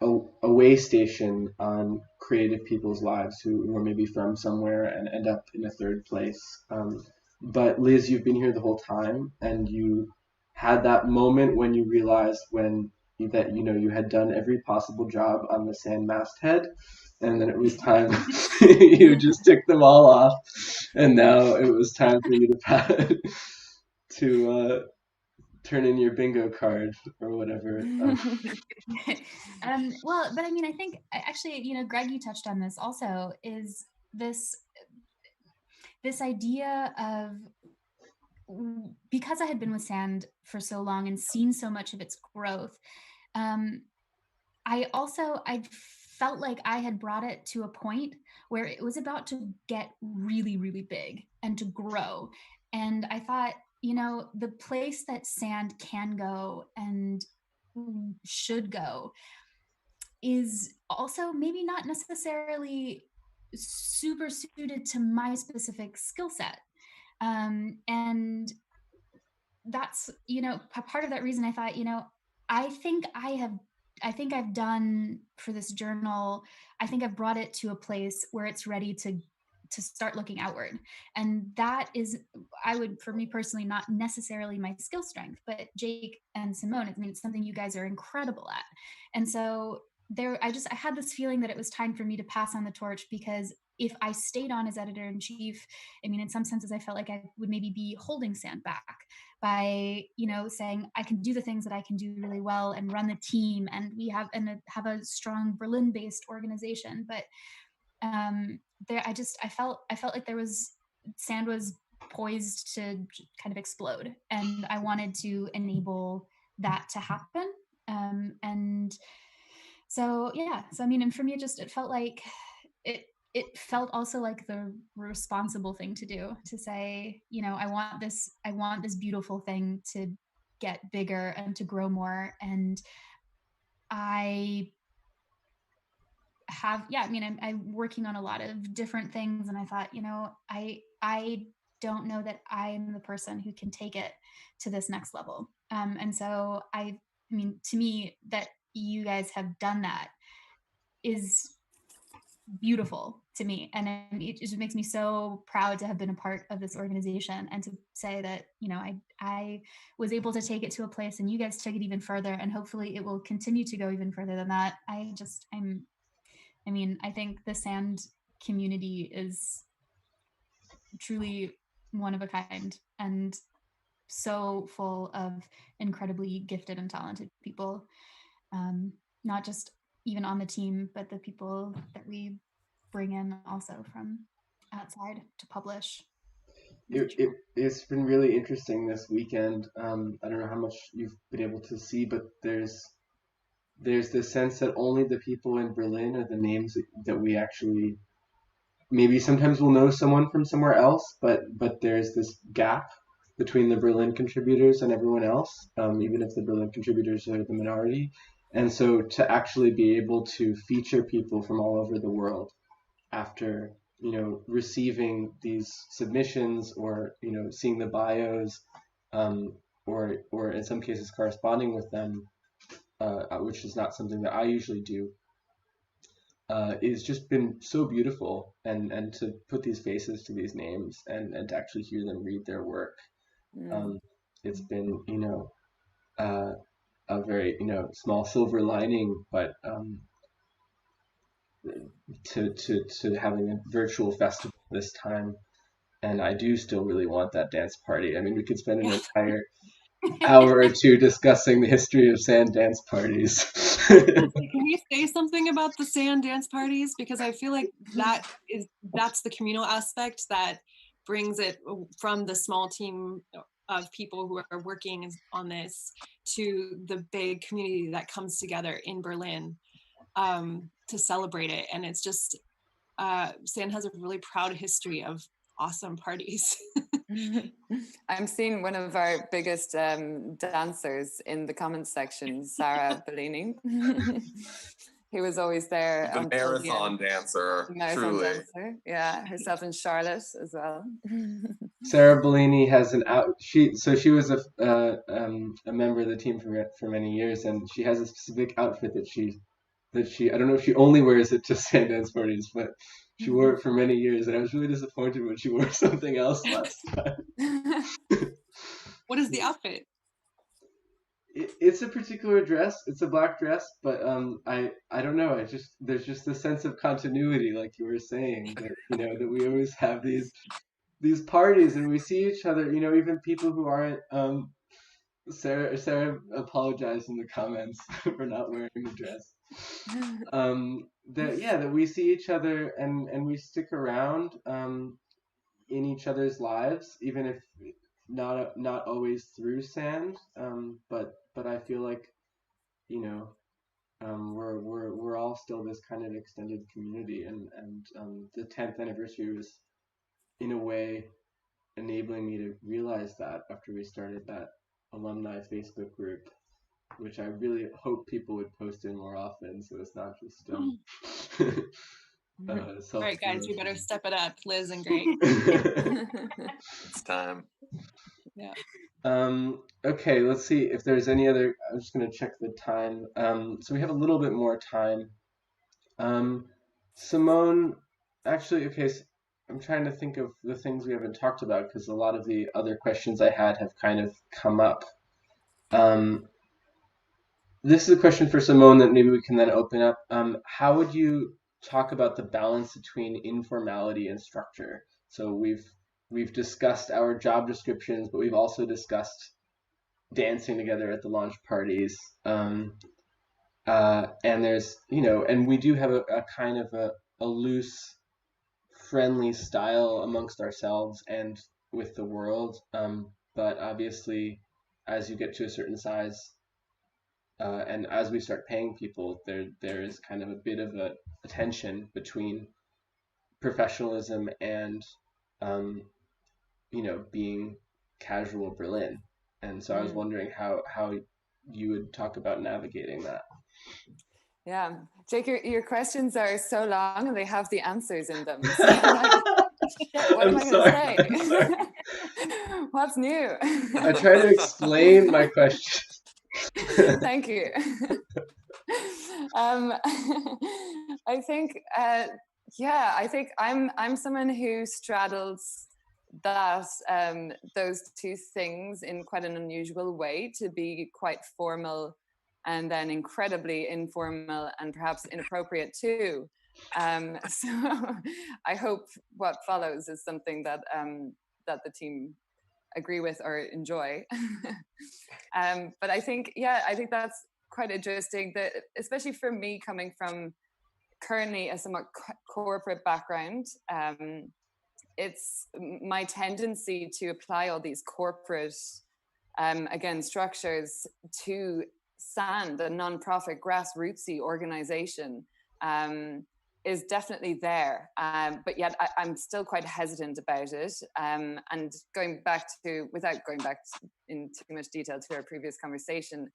a way station on creative people's lives who are maybe from somewhere and end up in a third place. But Lyz, you've been here the whole time, and you had that moment when you realized that you know you had done every possible job on the Sand masthead, and then it was time. You just took them all off, and now it was time for you to turn in your bingo card or whatever. Well, but I mean, I think actually, you know, Greg, you touched on this also, is this idea of, because I had been with Sand for so long and seen so much of its growth, I felt like I had brought it to a point where it was about to get really, really big and to grow. And I thought, you know, the place that Sand can go and should go is also maybe not necessarily super suited to my specific skill set. And that's, part of that reason I thought, I think I've done for this journal, I think I've brought it to a place where it's ready to start looking outward. And that is, for me personally, not necessarily my skill strength, but Jake and Simone, I mean, it's something you guys are incredible at. And so I had this feeling that it was time for me to pass on the torch, because if I stayed on as editor-in-chief, I mean, in some senses, I felt like I would maybe be holding Sand back by, saying I can do the things that I can do really well and run the team, and we have a strong Berlin-based organization. But I felt like Sand was poised to kind of explode, and I wanted to enable that to happen. And so, yeah. So, I mean, and for me, it felt like it felt also like the responsible thing to do, to say, I want this beautiful thing to get bigger and to grow more. And I'm working on a lot of different things, and I thought, I don't know that I'm the person who can take it to this next level. And so I mean, to me, that you guys have done that is beautiful to me, and it just makes me so proud to have been a part of this organization, and to say that I was able to take it to a place, and you guys took it even further, and hopefully it will continue to go even further than that. I think the Sand community is truly one of a kind, and so full of incredibly gifted and talented people, not just even on the team, but the people that we bring in also from outside to publish. It's been really interesting this weekend. I don't know how much you've been able to see, but there's this sense that only the people in Berlin are the names that we actually, maybe sometimes we'll know someone from somewhere else, but there's this gap between the Berlin contributors and everyone else, even if the Berlin contributors are the minority. And so to actually be able to feature people from all over the world after, receiving these submissions, or, seeing the bios, or in some cases corresponding with them, which is not something that I usually do, is just been so beautiful, and to put these faces to these names, and to actually hear them read their work. It's been, a very, small silver lining, but to having a virtual festival this time. And I do still really want that dance party. I mean, we could spend an entire hour or two discussing the history of Sand dance parties. Can you say something about the Sand dance parties? Because I feel like that's the communal aspect that brings it from the small team of people who are working on this to the big community that comes together in Berlin to celebrate it. And it's just, Sand has a really proud history of awesome parties. I'm seeing one of our biggest dancers in the comments section, Sarah Bellini. He was always there. The marathon dancer, truly. Dancer. Yeah, herself and Charlotte as well. Sarah Bellini has she was a member of the team for many years, and she has a specific outfit that she I don't know if she only wears it to Sand dance parties, but she wore it for many years, and I was really disappointed when she wore something else last time. What is the outfit? It's a particular dress. It's a black dress, but I don't know. There's just a sense of continuity, like you were saying, that that we always have these parties, and we see each other. Even people who aren't. Sarah apologized in the comments for not wearing the dress. That we see each other, and we stick around in each other's lives, even if not always through Sand. But I feel like we're all still this kind of extended community, and the 10th anniversary was in a way enabling me to realize that after we started that alumni Facebook group. which I really hope people would post in more often, so it's not just All right, guys, we better step it up, Lyz and Great. It's time. Yeah. Okay, let's see if there's any other. I'm just going to check the time. So we have a little bit more time. Simone, actually, okay, so I'm trying to think of the things we haven't talked about because a lot of the other questions I had have kind of come up. This is a question for Simone that maybe we can then open up. How would you talk about the balance between informality and structure? So we've discussed our job descriptions, but we've also discussed dancing together at the launch parties. And there's, and we do have a kind of a loose, friendly style amongst ourselves and with the world. But obviously, as you get to a certain size, and as we start paying people, there is kind of a bit of a tension between professionalism and, being casual Berlin. And so I was wondering how you would talk about navigating that. Yeah, Jake, your questions are so long and they have the answers in them. So like, what am I going to say? What's new? I try to explain my question. Thank you. I think, I think I'm someone who straddles that those two things in quite an unusual way, to be quite formal and then incredibly informal and perhaps inappropriate too. So I hope what follows is something that that the team agree with or enjoy. But I think that's quite interesting, that especially for me, coming from currently a somewhat corporate background, it's my tendency to apply all these corporate structures to SAND, a non-profit grassrootsy organization, is definitely there, but yet I'm still quite hesitant about it. And without going back in too much detail to our previous conversation,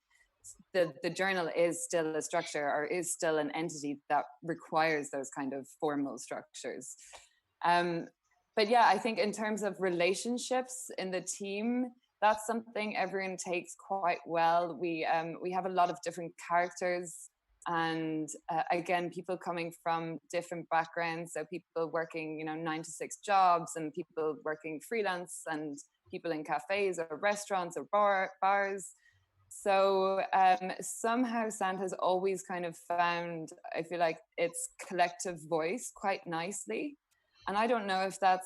the journal is still a structure, or is still an entity that requires those kind of formal structures. But yeah, I think in terms of relationships in the team, that's something everyone takes quite well. We have a lot of different characters, and again, people coming from different backgrounds. So people working, 9 to 6 jobs, and people working freelance, and people in cafes or restaurants or bars. So somehow SAND has always kind of found, I feel like, its collective voice quite nicely. And I don't know if that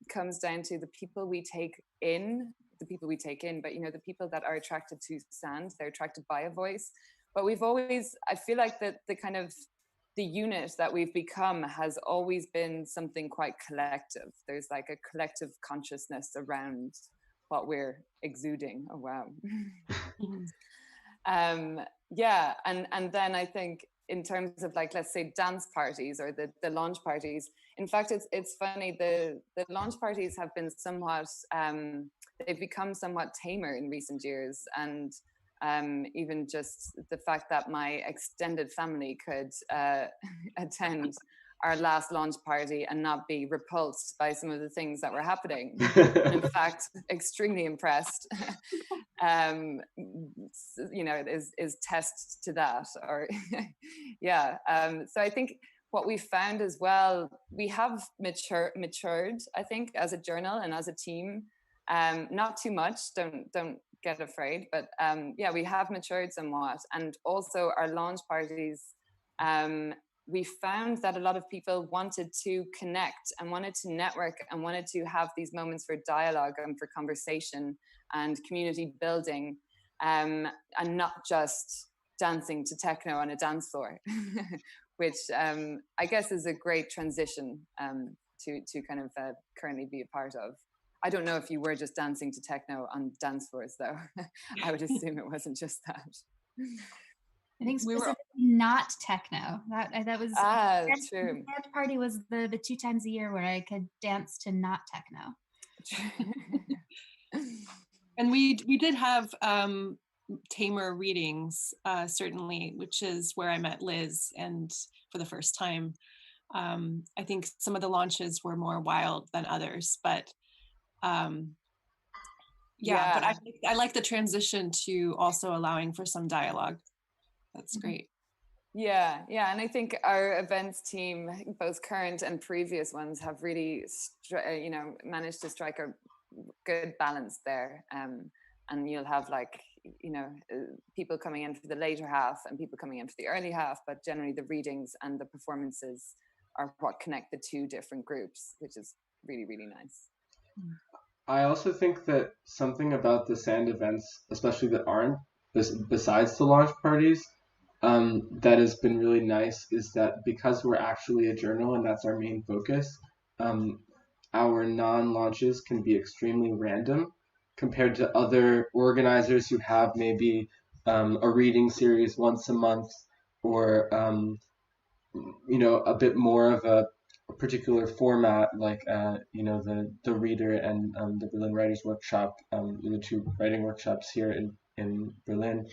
comes down to the people we take in, but the people that are attracted to SAND, they're attracted by a voice. But we've always, I feel like that the unit that we've become has always been something quite collective. There's like a collective consciousness around what we're exuding. Oh wow. And then I think in terms of, like, let's say dance parties or the launch parties, in fact, it's funny, the launch parties have been somewhat they've become somewhat tamer in recent years. And even just the fact that my extended family could attend our last launch party and not be repulsed by some of the things that were happening. In fact, extremely impressed, is test to that. Or so I think what we found as well, we have matured, I think, as a journal and as a team. Not too much, don't get afraid, but we have matured somewhat. And also our launch parties, we found that a lot of people wanted to connect and wanted to network and wanted to have these moments for dialogue and for conversation and community building, and not just dancing to techno on a dance floor, which I guess is a great transition to kind of currently be a part of. I don't know if you were just dancing to techno on dance floors, though. I would assume it wasn't just that. I think specifically not techno. That was true. The dance party was the 2 times a year where I could dance to not techno. And we did have tamer readings, certainly, which is where I met Lyz, and for the first time. I think some of the launches were more wild than others, but yeah, but I like the transition to also allowing for some dialogue. That's great. Yeah, and I think our events team, both current and previous ones, have really, managed to strike a good balance there. And you'll have people coming in for the later half and people coming in for the early half, but generally the readings and the performances are what connect the two different groups, which is really, really nice. I also think that something about the Sand events, especially that aren't, besides the launch parties, that has been really nice is that because we're actually a journal and that's our main focus, our non-launches can be extremely random compared to other organizers who have maybe a reading series once a month, or a bit more of a particular format, like the Reader and the Berlin Writers Workshop, the two writing workshops here in Berlin.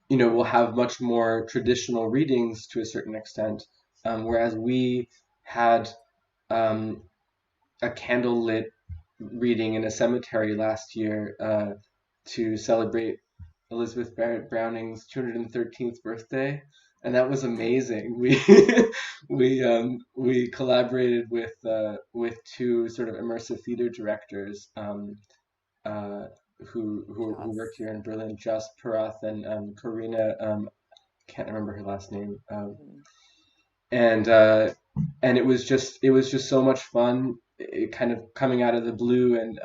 We'll have much more traditional readings to a certain extent, whereas we had a candlelit reading in a cemetery last year to celebrate Elizabeth Barrett Browning's 213th birthday, and that was amazing. We collaborated with two sort of immersive theater directors who work here in Berlin, Just Parath and Karina, can't remember her last name, and it was just so much fun, it kind of coming out of the blue, and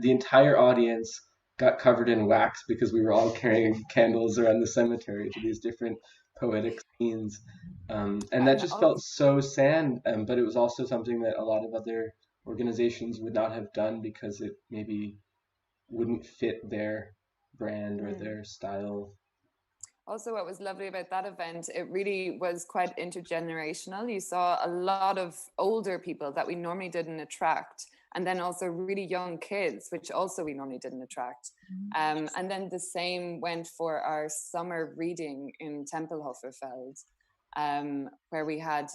the entire audience got covered in wax because we were all carrying candles around the cemetery to these different poetic scenes, and that just felt so Sand, but it was also something that a lot of other organizations would not have done because it maybe wouldn't fit their brand or their style. Also, what was lovely about that event, it really was quite intergenerational. You saw a lot of older people that we normally didn't attract, and then also really young kids, which also we normally didn't attract. And then the same went for our summer reading in Tempelhoferfeld, where we had,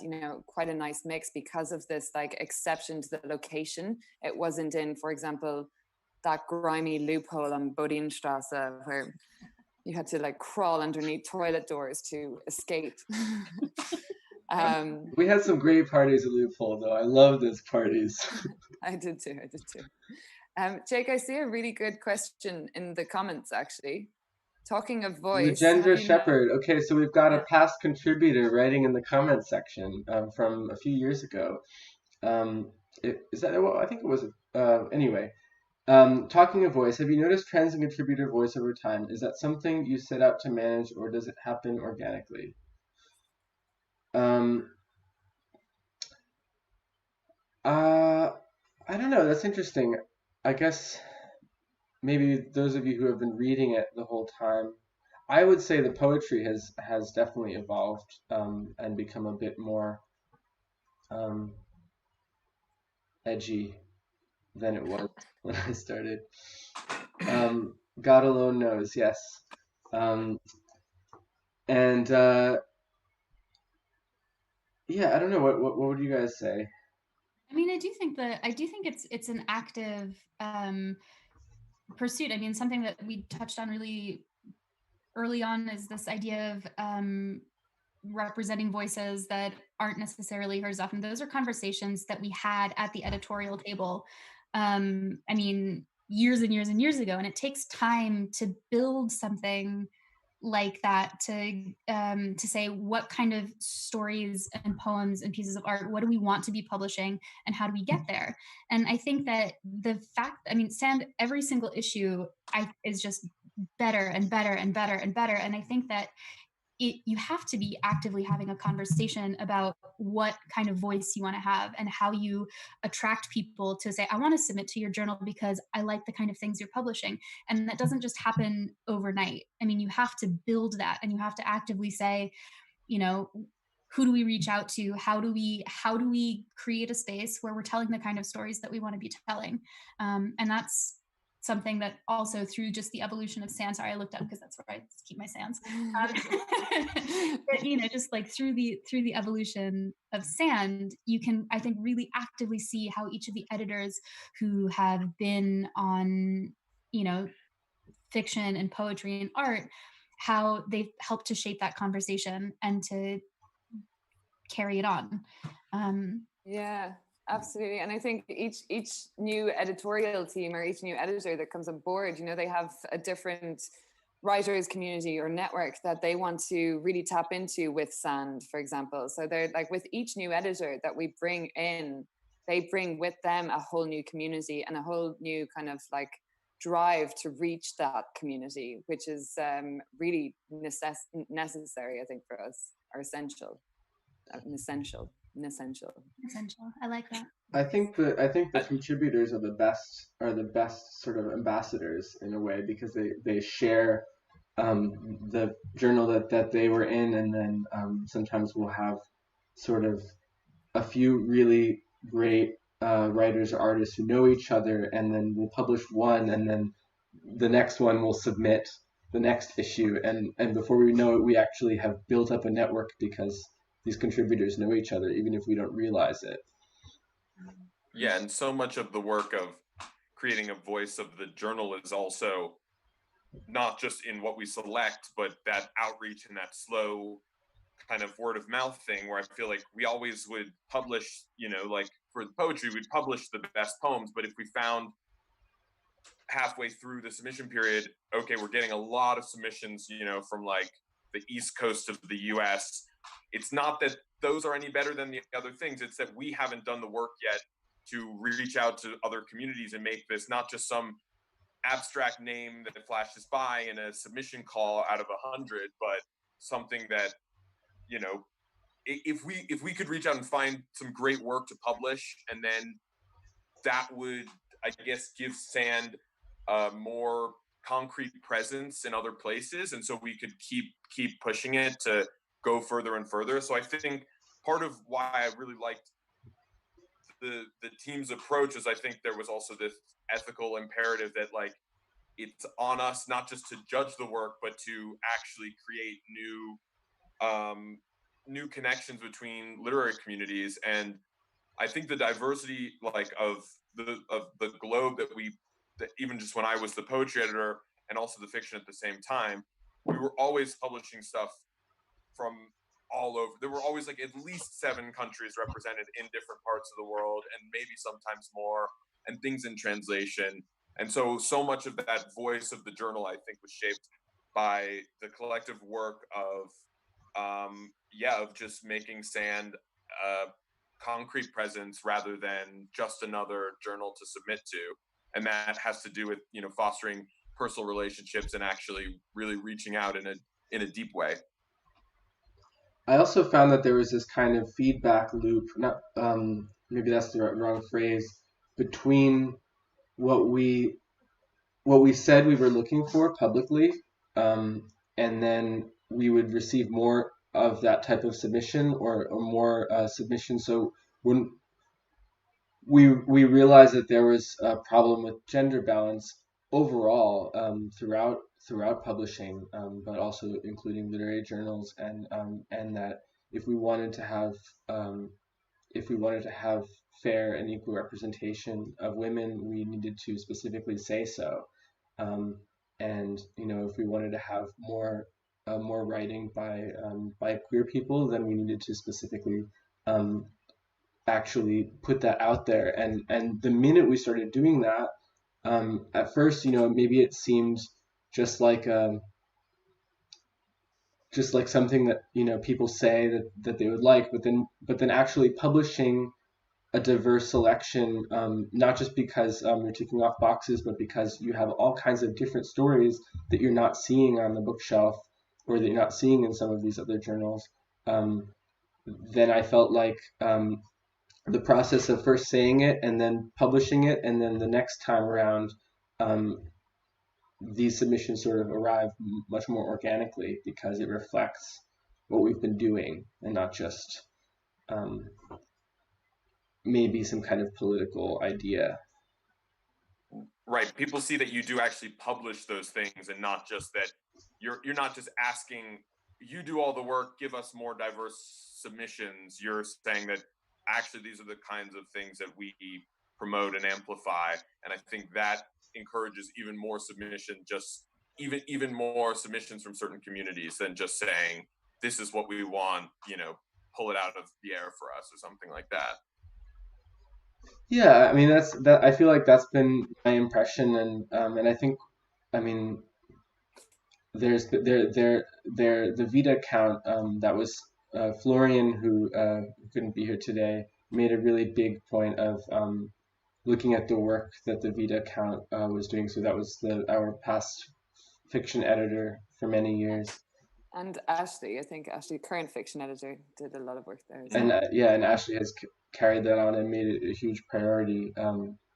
quite a nice mix because of this exception to the location. It wasn't in, for example, that grimy loophole on Bodinstrasse where you had to crawl underneath toilet doors to escape. We had some great parties at Loophole, though. I love those parties. I did too. Jake, I see a really good question in the comments, actually. Talking of voice. Legenda Shepherd. Okay, so we've got a past contributor writing in the comments section from a few years ago. Is that, well, I think it was, anyway. Talking of voice, have you noticed trends in contributor voice over time? Is that something you set out to manage, or does it happen organically? I don't know. That's interesting. I guess maybe those of you who have been reading it the whole time, I would say the poetry has definitely evolved and become a bit more edgy than it was when I started. God alone knows, yes. Yeah, I don't know. What would you guys say? I mean, I do think it's an active pursuit. I mean, something that we touched on really early on is this idea of representing voices that aren't necessarily heard often. Those are conversations that we had at the editorial table. I mean, years and years and years ago, and it takes time to build something like that, to say what kind of stories and poems and pieces of art, what do we want to be publishing, and how do we get there? And I think that Sand, every single issue is just better and better and better and better. And I think that you have to be actively having a conversation about what kind of voice you want to have and how you attract people to say, I want to submit to your journal because I like the kind of things you're publishing. And that doesn't just happen overnight. I mean, you have to build that, and you have to actively say, who do we reach out to? How do we create a space where we're telling the kind of stories that we want to be telling? And that's something that also through just the evolution of sand, sorry, I looked up because that's where I keep my sands. But just like through the evolution of sand, you can, I think, really actively see how each of the editors who have been on, fiction and poetry and art, how they've helped to shape that conversation and to carry it on. Yeah, absolutely. And I think each new editorial team or each new editor that comes on board, they have a different writers community or network that they want to really tap into with Sand, for example. So they're like, with each new editor that we bring in, they bring with them a whole new community and a whole new kind of like drive to reach that community, which is really necessary, I think, for us, or essential. Essential. I like that. I think the contributors are the best sort of ambassadors in a way, because they share the journal that they were in, and then sometimes we'll have sort of a few really great writers or artists who know each other, and then we'll publish one, and then the next one will submit the next issue, and before we know it, we actually have built up a network because these contributors know each other, even if we don't realize it. Yeah, and so much of the work of creating a voice of the journal is also not just in what we select, but that outreach and that slow kind of word of mouth thing, where I feel like we always would publish, like for the poetry, we'd publish the best poems, but if we found halfway through the submission period, okay, we're getting a lot of submissions, from like the East Coast of the US, it's not that those are any better than the other things, it's that we haven't done the work yet to reach out to other communities and make this not just some abstract name that flashes by in a submission call out of 100, but something that, if we could reach out and find some great work to publish, and then that would, I guess, give Sand a more concrete presence in other places, and so we could keep pushing it to go further and further. So I think part of why I really liked the team's approach is I think there was also this ethical imperative that, like, it's on us not just to judge the work, but to actually create new connections between literary communities. And I think the diversity, like, of the globe that even just when I was the poetry editor and also the fiction at the same time, we were always publishing stuff from all over. There were always like at least 7 countries represented in different parts of the world, and maybe sometimes more, and things in translation. And so much of that voice of the journal, I think, was shaped by the collective work of just making Sand a concrete presence rather than just another journal to submit to. And that has to do with, fostering personal relationships and actually really reaching out in a deep way. I also found that there was this kind of feedback loop, not maybe that's the wrong phrase, between what we said we were looking for publicly, and then we would receive more of that type of submission or more submission. So when we realized that there was a problem with gender balance overall throughout publishing, but also including literary journals, and that if we wanted to have fair and equal representation of women, we needed to specifically say so. And if we wanted to have more writing by queer people, then we needed to specifically actually put that out there. And the minute we started doing that, at first, maybe it seemed just like something that people say that they would like, but then actually publishing a diverse selection, not just because you're ticking off boxes, but because you have all kinds of different stories that you're not seeing on the bookshelf or that you're not seeing in some of these other journals. Then I felt like the process of first saying it and then publishing it, and then the next time around, these submissions sort of arrive much more organically because it reflects what we've been doing and not just maybe some kind of political idea. right, people see that you do actually publish those things, and not just that you're not just asking, you do all the work, give us more diverse submissions. You're saying that actually these are the kinds of things that we promote and amplify. And I think that encourages even more submission, just even more submissions from certain communities than just saying, this is what we want, pull it out of the air for us or something like that. Yeah, I mean that. I feel like that's been my impression, and I think, I mean, there's the Vita account that was Florian, who couldn't be here today, made a really big point of looking at the work that the Vita account was doing. So that was our past fiction editor for many years. And Ashley, I think Ashley, current fiction editor, did a lot of work there. And and Ashley has carried that on and made it a huge priority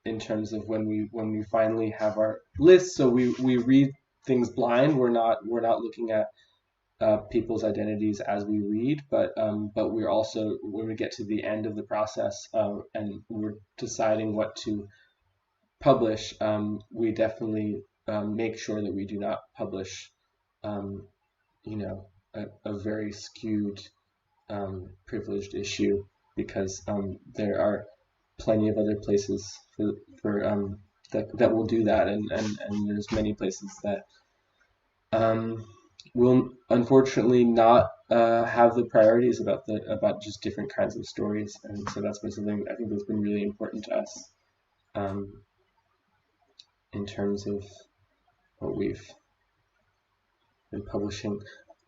in terms of when we finally have our list. So we read things blind. We're not looking at people's identities as we read, but we're also, when we get to the end of the process and we're deciding what to publish, we definitely make sure that we do not publish a very skewed privileged issue, because there are plenty of other places for that will do that, and there's many places that will unfortunately not have the priorities about just different kinds of stories. And so that's been something I think that's been really important to us in terms of what we've been publishing.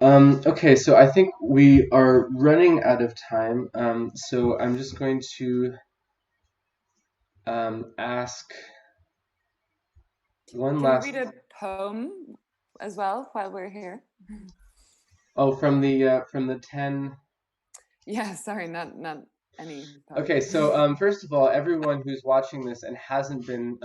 Okay, so I think we are running out of time. So I'm just going to ask one last. Can you read a poem as well while we're here? Oh, from the 10. Yeah, sorry, not any poem. Okay, so first of all, everyone who's watching this and hasn't been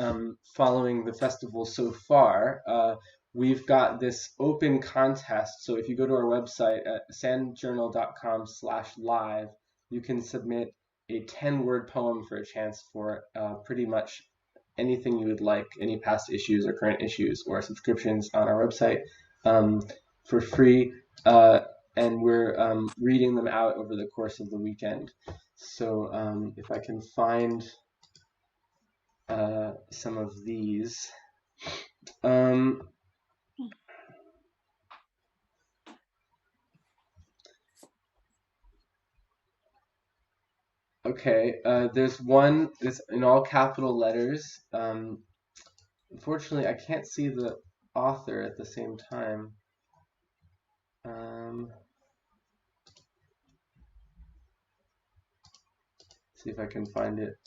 following the festival so far, we've got this open contest. So if you go to our website at sandjournal.com/live, you can submit a 10-word poem for a chance for pretty much anything you would like, any past issues or current issues or subscriptions on our website for free. And we're reading them out over the course of the weekend. So if I can find some of these. Okay, there's one that's in all capital letters. Unfortunately, I can't see the author at the same time. See if I can find it.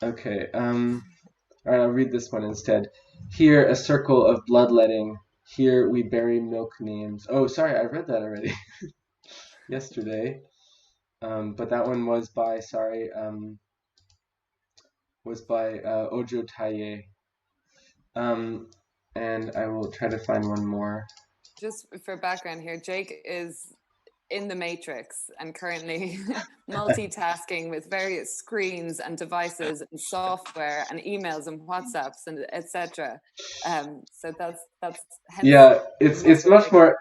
Okay, all right, I'll read this one instead. Here, a circle of bloodletting. Here we bury milk names. Oh, sorry, I read that already yesterday. But that one was by, Ojo Taye. And I will try to find one more. Just for background here, Jake is in the Matrix and currently multitasking with various screens and devices and software and emails and WhatsApps and etc. So that's yeah. It's much more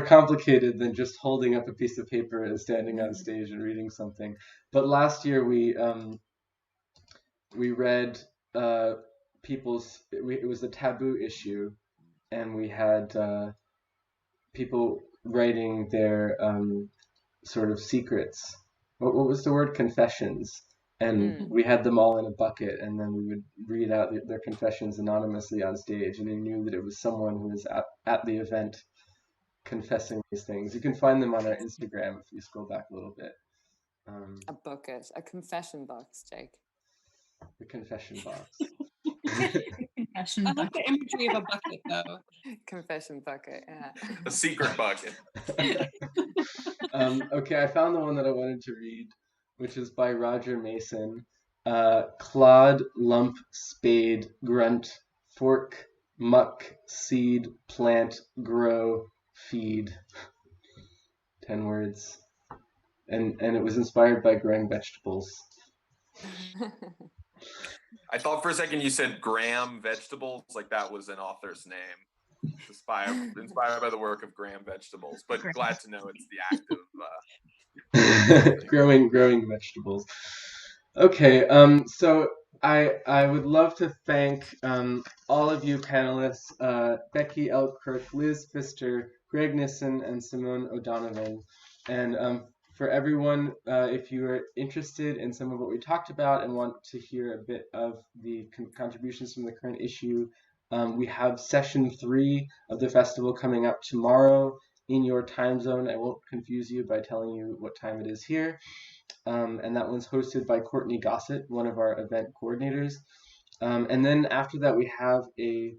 complicated than just holding up a piece of paper and standing on stage and reading something. But last year we read it was the taboo issue, and we had people writing their sort of secrets. What was the word? Confessions. And we had them all in a bucket, and then we would read out their confessions anonymously on stage, and they knew that it was someone who was at the event confessing these things. You can find them on our Instagram if you scroll back a little bit. A bucket, a confession box, Jake. The confession box. Confession I bucket. like the imagery of a bucket, though. Confession bucket, yeah. A secret bucket. Okay, I found the one that I wanted to read, which is by Roger Mason. Clod, lump, spade, grunt, fork, muck, seed, plant, grow, feed. 10 words. and it was inspired by growing vegetables. I thought for a second you said Graham Vegetables, like that was an author's name. Inspired by the work of Graham Vegetables, but glad to know it's the act of growing vegetables. Okay, so I would love to thank all of you panelists, Becky L. Crook, Lyz Pfister, Greg Nissan, and Simone O'Donovan. And for everyone, if you are interested in some of what we talked about and want to hear a bit of the contributions from the current issue, we have session 3 of the festival coming up tomorrow in your time zone. I won't confuse you by telling you what time it is here. And that one's hosted by Courtney Gossett, one of our event coordinators. And then after that, we have a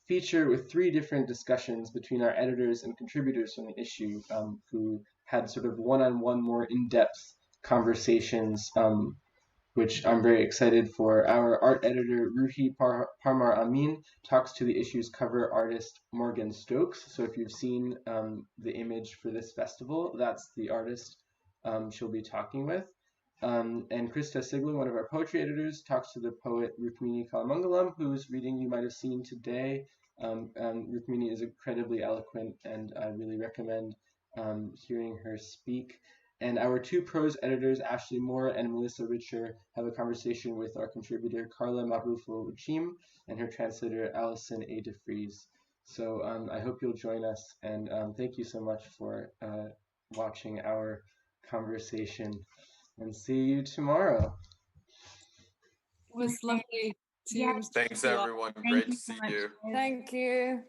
feature with 3 different discussions between our editors and contributors from the issue, who had sort of one-on-one, more in-depth conversations, which I'm very excited for. Our art editor, Ruhi Parmar Amin, talks to the issue's cover artist, Morgan Stokes. So if you've seen the image for this festival, that's the artist she'll be talking with. And Krista Siglin, one of our poetry editors, talks to the poet Rukmini Kalamangalam, whose reading you might have seen today. Rukmini is incredibly eloquent, and I really recommend hearing her speak. And our 2 prose editors, Ashley Moore and Melissa Richer, have a conversation with our contributor, Carla Marufo-Uchim, and her translator, Allison A. DeFries. So I hope you'll join us, and thank you so much for watching our conversation, and see you tomorrow. It was lovely to Yeah. Thanks, everyone. Great to see you. Thank you.